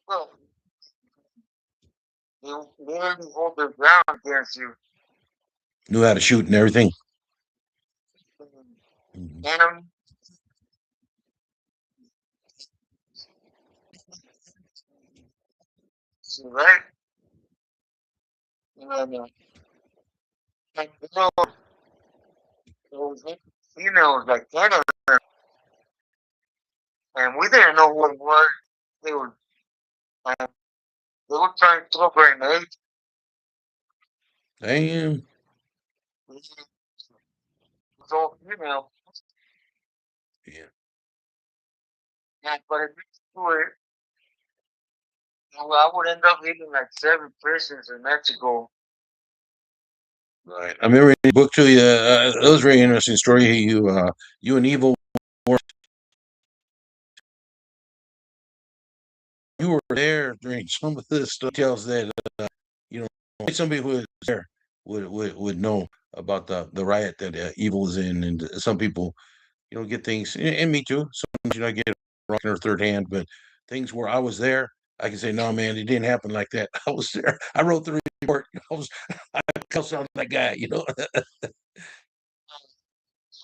well, they will literally hold their ground against you. Knew how to shoot and everything. Mhm. And so, right? And like, there was females like 10 of them, and we didn't know who it was. They were, they were trying to throw grenades. Damn. It was all female. Yeah. And, but if you do it, I would end up hitting like 7 prisons in Mexico. Right. I remember in the book too. That was a very interesting story. You and Evil, you were there during some of the stuff. Details that you know somebody who was there would know about the riot that Evil was in, and some people get things, and me too. Sometimes I get wrong or third hand, but things where I was there, I can say, no, man, it didn't happen like that. I was there. I wrote the report. I was on that guy.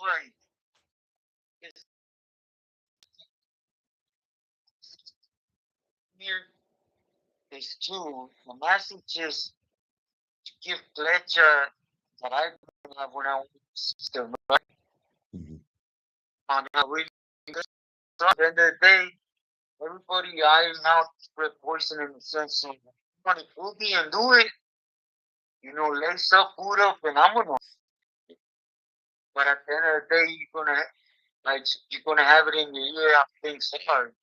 Right. It's here. There's two. The message is to give pleasure that I have when I was still Mhm. on how we at the end of the day, everybody iron out spread poison in the sense of want to boogie and do it, lace up, boot up, and I'm gonna. But at the end of the day, you're gonna have it in your ear how things are.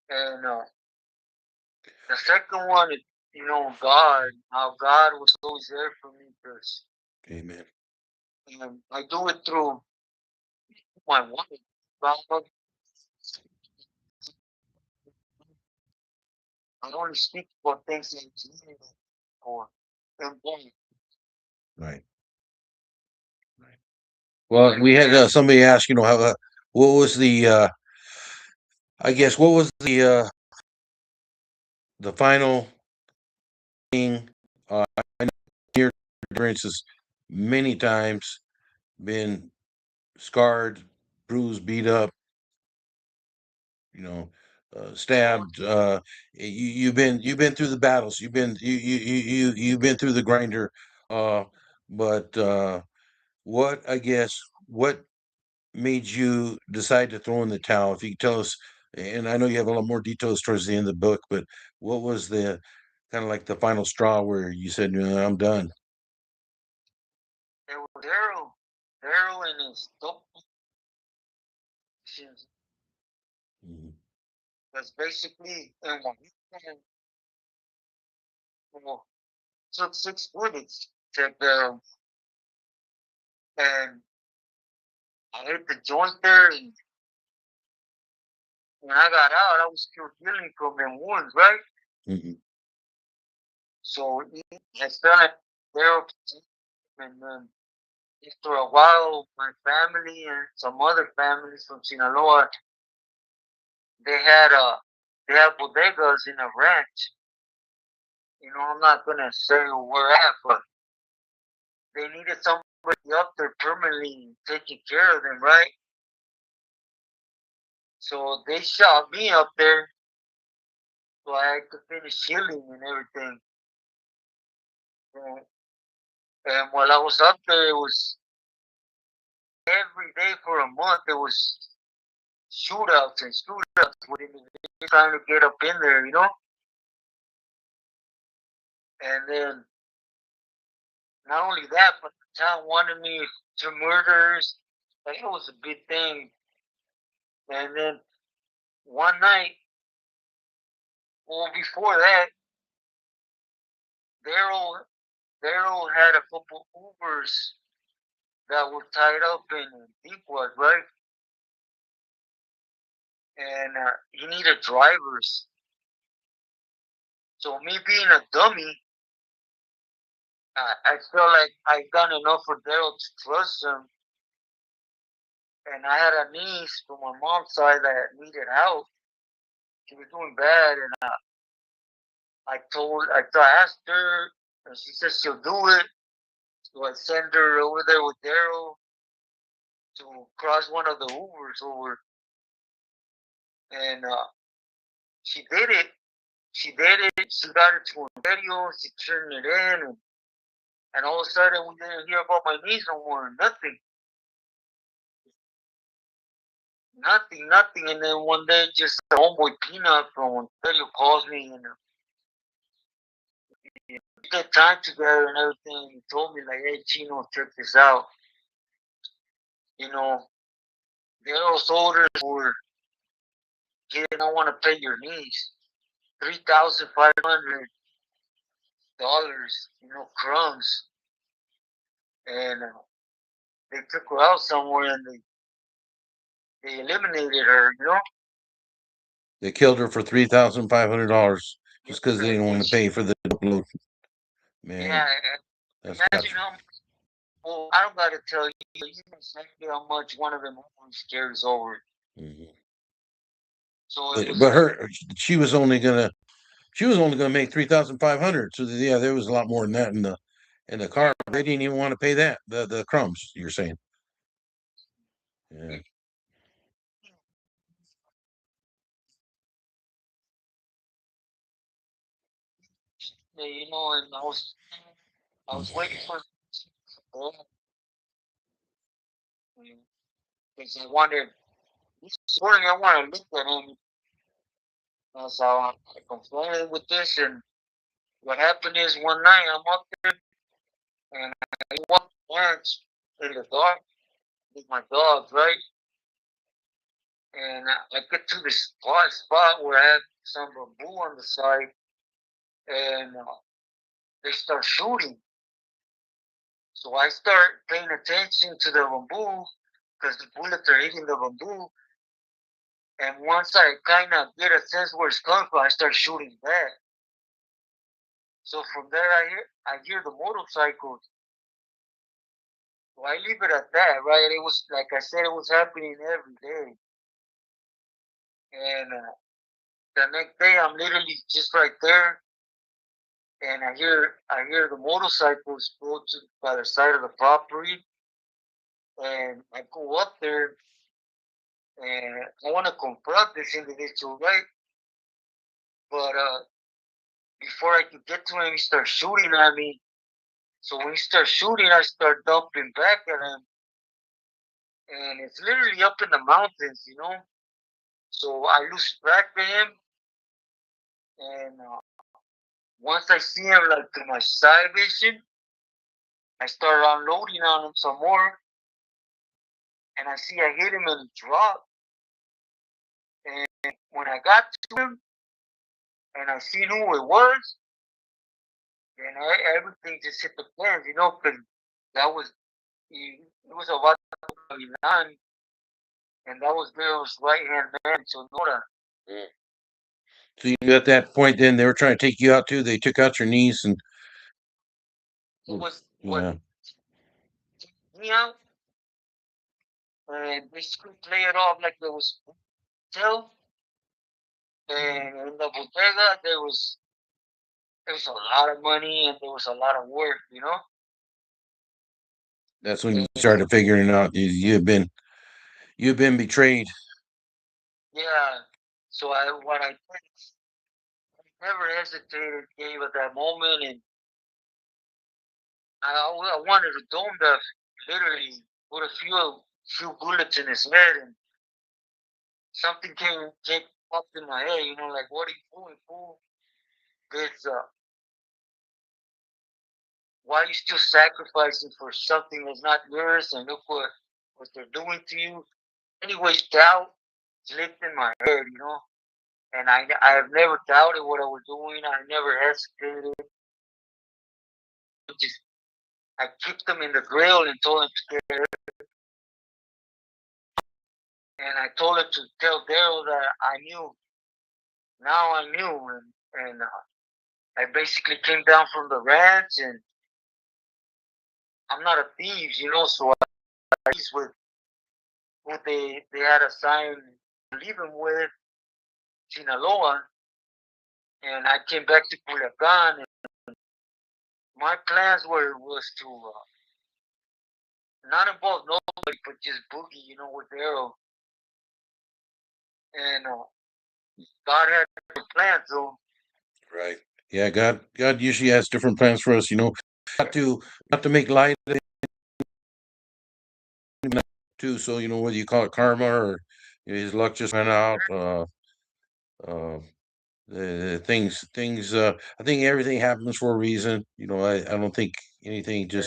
And the second one is God, how God was always there for me because Amen. I do it through my wife. God, I only speak about things that it's needed for. And boy, Right. Right. Well, we had somebody ask, how what was I guess what was the final thing? I know your experiences many times been scarred, bruised, beat up, you know, stabbed. You've been through the battles. You've been through the grinder. Uh, but what I guess what made you decide to throw in the towel? If you could tell us, and I know you have a lot more details towards the end of the book, but what was the kind of like the final straw where you said, "No, I'm done"? it was Daryl and his dope Mhm. was basically and when he took 6 bullets and I hit the joint there and when I got out I was still healing from them wounds, right? Mhm. So I started Daryl and then after a while my family and some other families from Sinaloa they had they have bodegas in a ranch. I'm not gonna say where at, but they needed somebody up there permanently taking care of them, right? So they shot me up there so I could finish healing and everything. And, and while I was up there, it was every day for a month. There was shootouts and shootouts with individuals trying to get up in there. And then not only that, but the town wanted me to murders. Like it was a big thing. And then one night, well, before that, Daryl Daryl had a couple Ubers that were tied up in Deepwood, right? And he needed drivers. So me being a dummy, I felt like I done enough for Daryl to trust him And I had a niece from my mom's side that needed help. She was doing bad, and I asked her, and she said she'll do it. So I sent her over there with Daryl to cross one of the Ubers over, and she did it. She did it. She got it to a radio. She turned it in, and all of a sudden we didn't hear about my niece no more. Nothing, nothing, nothing. And then one day, just a homeboy Peanut from radio calls me, and we get time together and everything. He told me like, "Hey, Chino, check this out. You know, Daryl's orders were he didn't want to pay your niece $3,500. Crumbs, and they took her out somewhere and they eliminated her. They killed her for $3,500 Yeah, just because they didn't want to pay for the upload. yeah. Man, that's got Imagine how. Well, I don't gotta tell you. You know exactly how much one of them movies carries over. you. Mhm. So it But was but her she was only gonna make 3,500. So yeah, there was a lot more than that in the car. They didn't even want to pay that the crumbs. You're saying, yeah. and I was waiting for because I wanted this morning. I want to look at him. So I confronted with this, and what happened is one night I'm up and I walked once in the dark with my dogs, right? And I get to this spot where I have some bamboo on the side, and they start shooting. So I start paying attention to the bamboo because the bullets are hitting the bamboo. And once I kind of get a sense where it's coming from, I start shooting back. So from there, I hear the motorcycles. So I leave it at that, right? It was like I said, it was happening every day. And the next day, I'm literally just right there, and I hear the motorcycles go to by the side of the property, and I go up there, and I want to confront this individual, right? But before I could get to him, he starts shooting at me. So when he starts shooting, I start dumping back at him, and it's literally up in the mountains. So I lose track of him, and once I see him like through my side vision, I start unloading on him some more, and I see I hit him and he dropped. And when I got to him and I seen who it was, and everything just hit the fans, because that was it was about Milan, and that was Bill's right hand man, Sonora. Mm. So you at that point, then they were trying to take you out too. They took out your niece and It was what yeah, took me out, and basically play it off like there was tell. And in the bodega, there was a lot of money and there was a lot of work. that's when you And started figuring out you've been betrayed. yeah, so what I did, I never hesitated, Gabe, at that moment, and I wanted to dome that literally put a few bullets in his head, and something came up in my head, like what are you doing, fool? This why are you still sacrificing for something that's not yours? And look what they're doing to you. Anyways, doubt lived in my head. And I have never doubted what I was doing. I never hesitated. Just I kicked them in the grill and told them to get it. And I told him to tell Daryl that I knew. Now I knew, and I basically came down from the ranch, and I'm not a thief, so I with who they had assigned to leave him with, Sinaloa, and I came back to Culiacan. And my plans was to not involve nobody, but just boogie, with Arrow. And God had different plans, so Right. Yeah, God usually has different plans for us, not to not to make light of it too. So, whether you call it karma or his luck just ran out, uh things I think everything happens for a reason. I don't think anything yeah,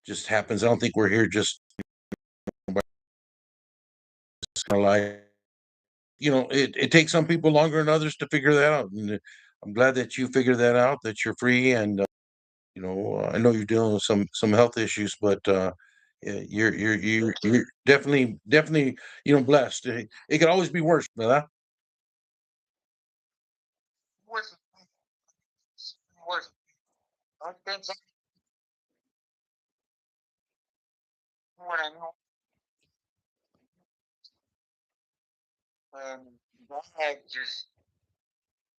just happens. I don't think we're here just by our life. It takes some people longer than others to figure that out. And I'm glad that you figured that out, that you're free. And I know you're dealing with some health issues, but yeah, you're definitely blessed. It could always be worse, but was was I think what I know, and God had just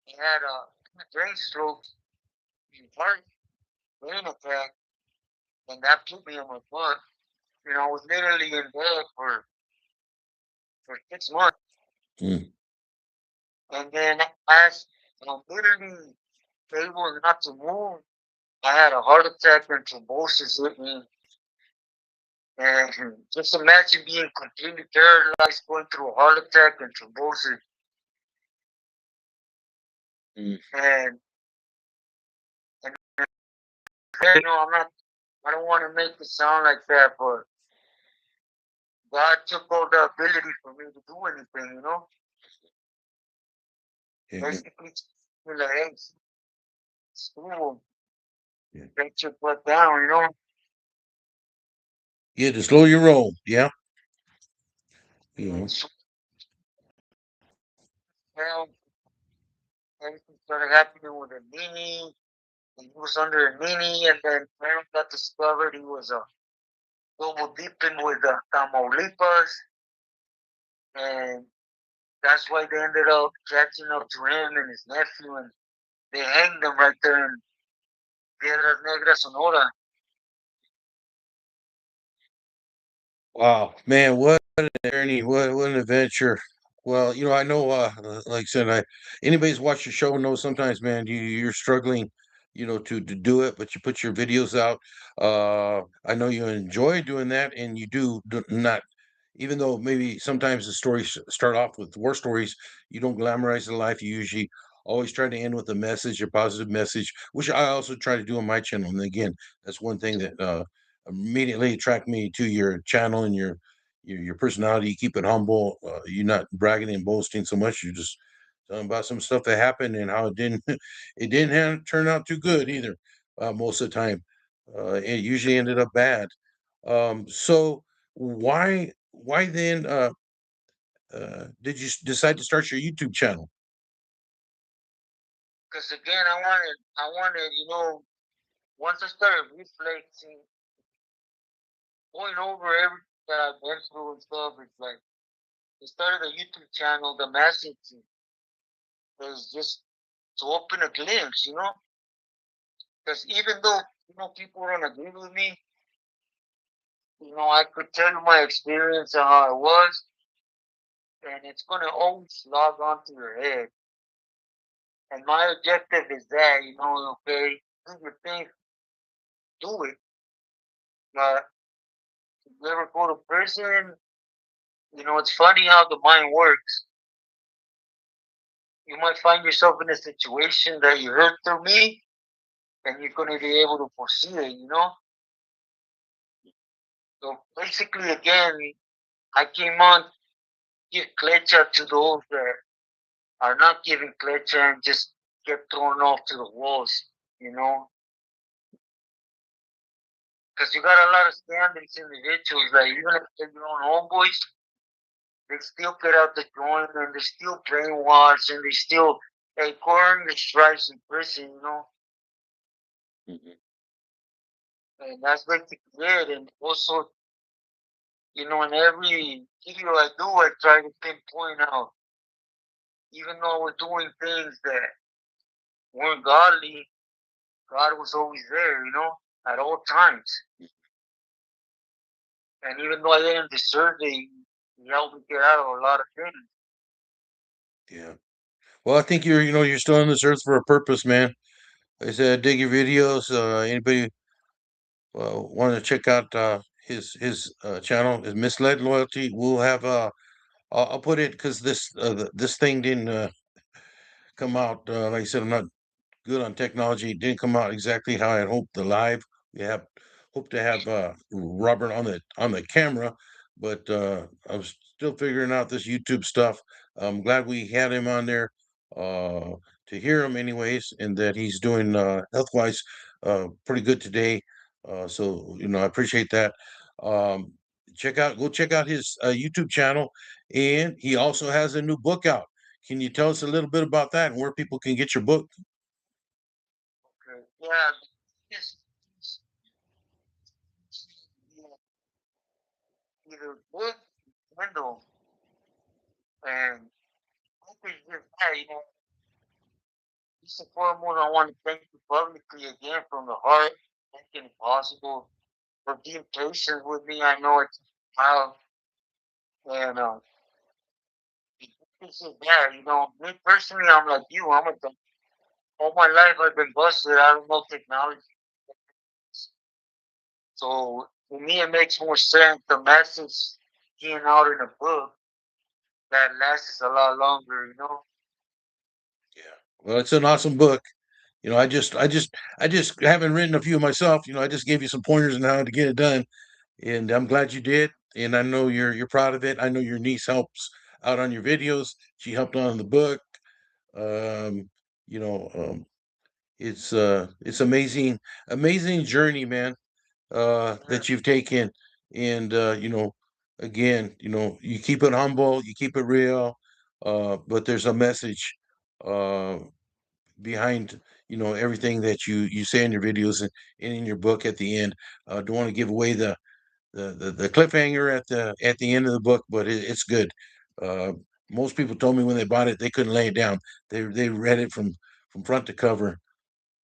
he had a brain stroke, heart brain attack, and that put me on my butt. I was literally in bed for 6 months, mm, and then as I'm literally able not to move, I had a heart attack and thrombosis hit me. And just imagine being completely paralyzed, going through a heart attack and thrombosis. mm. And I'm not. I don't want to make it sound like that, but God took all the ability for me to do anything. Yeah, Basically, you're like, hey, school, yeah. get your butt down. Yeah, to slow your roll. Yeah, you And know. so, well, everything started happening with a knee. He was under a knee, and then parents got discovered he was a double dipping with the Tamaulipas, and that's why they ended up catching up to him and his nephew, and they hanged him right there in Piedras Negras, Sonora. Wow, man, what an journey, what an adventure. Well, I know, like I said, anybody's watched the show knows sometimes, man, you're struggling, to do it, but you put your videos out. I know you enjoy doing that, and you do not, even though maybe sometimes the stories start off with war stories, you don't glamorize the life. You usually always try to end with a message, a positive message, which I also try to do on my channel. And again, that's one thing that immediately attract me to your channel and your personality. You keep it humble. You're not bragging and boasting so much. You're just talking about some stuff that happened and how it didn't it didn't turn out too good either. Most of the time, it usually ended up bad. So why then did you decide to start your YouTube channel? Because again, I wanted, once I started reflecting, going over everything that I've been through and stuff, it's like, I started a YouTube channel. The message is just to open a glimpse. Because even though, people don't agree with me, I could tell you my experience and how it was, and it's going to always log onto your head. And my objective is that, okay, do your thing, do it. But if you ever go to prison, it's funny how the mind works. You might find yourself in a situation that you heard through me, and you're going to be able to foresee it. So basically, again, I came on to give klecha to those that are not giving klecha and just get thrown off to the walls, you know? Because you got a lot of standings individuals, like even if they're your own homeboys, they still get out the joint and they still brainwash and they still, hey, Corin the stripes in prison. Mhm. And that's basically it. And also, In every video I do, I try to pinpoint out, even though we're doing things that weren't godly, God was always there, at all times. And even though I didn't deserve it, He helped me get out of a lot of things. Yeah. Well, I think you're still on this earth for a purpose, man. Like I said, dig your videos. Anybody want to check out his channel, his Misled Loyalty? We'll have I'll put it because this thing didn't come out. Like I said, I'm not good on technology. It didn't come out exactly how I had hoped. The live we have hope to have Robert on the camera, but I was still figuring out this YouTube stuff. I'm glad we had him on there uh, to hear him, anyways, and that he's doing health wise pretty good today. So I appreciate that. Um, go check out his YouTube channel, and he also has a new book out. Can you tell us a little bit about that and where people can get your book? Okay. Yeah, just either book, window, and hope is just that, First and foremost, I want to thank you publicly again from the heart, making it possible, for being patient with me. I know it's a while, and it's just that, Me personally, I'm like you. All my life I've been busted. I don't know technology. So for me, it makes more sense the message being out in a book that lasts a lot longer. Yeah. Well, it's an awesome book. I just haven't written a few myself. I just gave you some pointers on how to get it done, and I'm glad you did. And I know you're proud of it. I know your niece helps out on your videos. She helped on the book. Um, you know, it's amazing journey, man. Yeah. That you've taken, and again, you keep it humble, you keep it real, but there's a message. Uh, Behind everything that you say in your videos and in your book at the end. Don't want to give away the cliffhanger at the end of the book, but it's good. uh, Most people told me when they bought it they couldn't lay it down. They read it from front to cover.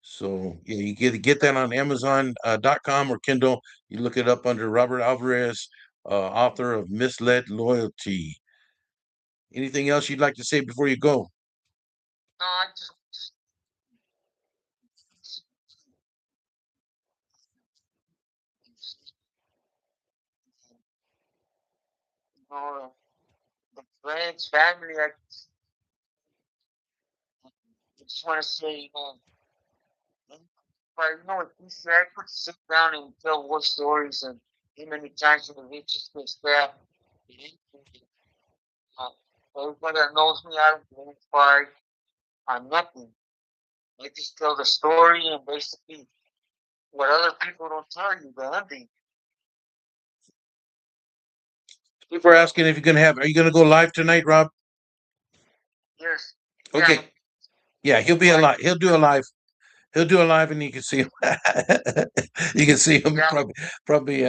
So yeah, you get that on Amazon.com or Kindle. You look it up under Robert Alvarez, author of Misled Loyalty. Anything else you'd like to say before you go? No, I just the friends, family. I just want to say, but with DC, I could sit down and tell war stories and how many times in the riches get stabbed. Uh, Everybody that knows me, I don't get inspired on nothing. I just tell the story and basically what other people don't tell you, the ending. People are asking if you're gonna have. Are you gonna go live tonight, Rob? Yes, yeah, Okay. Yeah, he'll be right, alive. He'll do a live. He'll do a live, and you can see him. You can see him yeah. probably.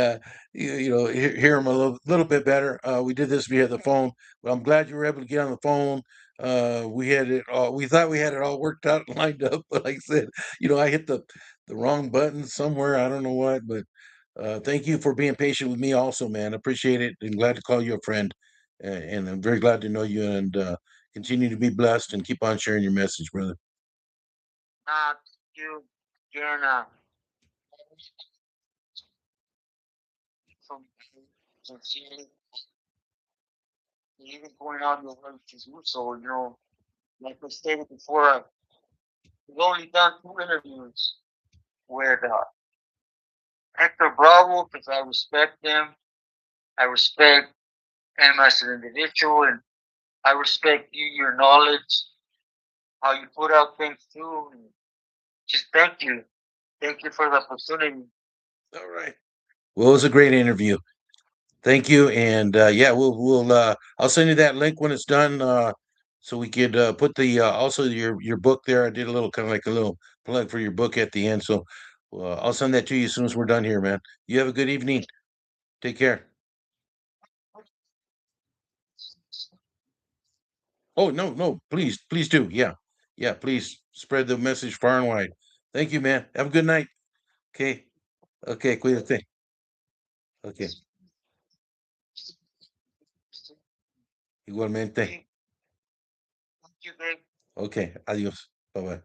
Hear him a little bit better. We did this via the phone. Well, I'm glad you were able to get on the phone. We had it all. We thought we had it all worked out and lined up, but like I said, I hit the wrong button somewhere. I don't know what, but thank you for being patient with me, also, man. Appreciate it, and glad to call you a friend. And I'm very glad to know you, and continue to be blessed and keep on sharing your message, brother. Not you again. From sincerely, even going out your way to do so. Like I stated before, we've only done 2 interviews with Hector Bravo because I respect him. I respect him as an individual, and I respect you, your knowledge, how you put out things too. And just thank you. Thank you for the opportunity. All right. Well, it was a great interview. Thank you, and yeah, we'll I'll send you that link when it's done, so we could put the also your book there. I did a little kind of like a little plug for your book at the end, so I'll send that to you as soon as we're done here, man. You have a good evening. Take care. Oh, no, no, please do. Yeah. Yeah, please spread the message far and wide. Thank you, man. Have a good night. Okay. Okay, cuídate. Okay. Igualmente. Thank you, babe. Okay, adiós. Bye bye.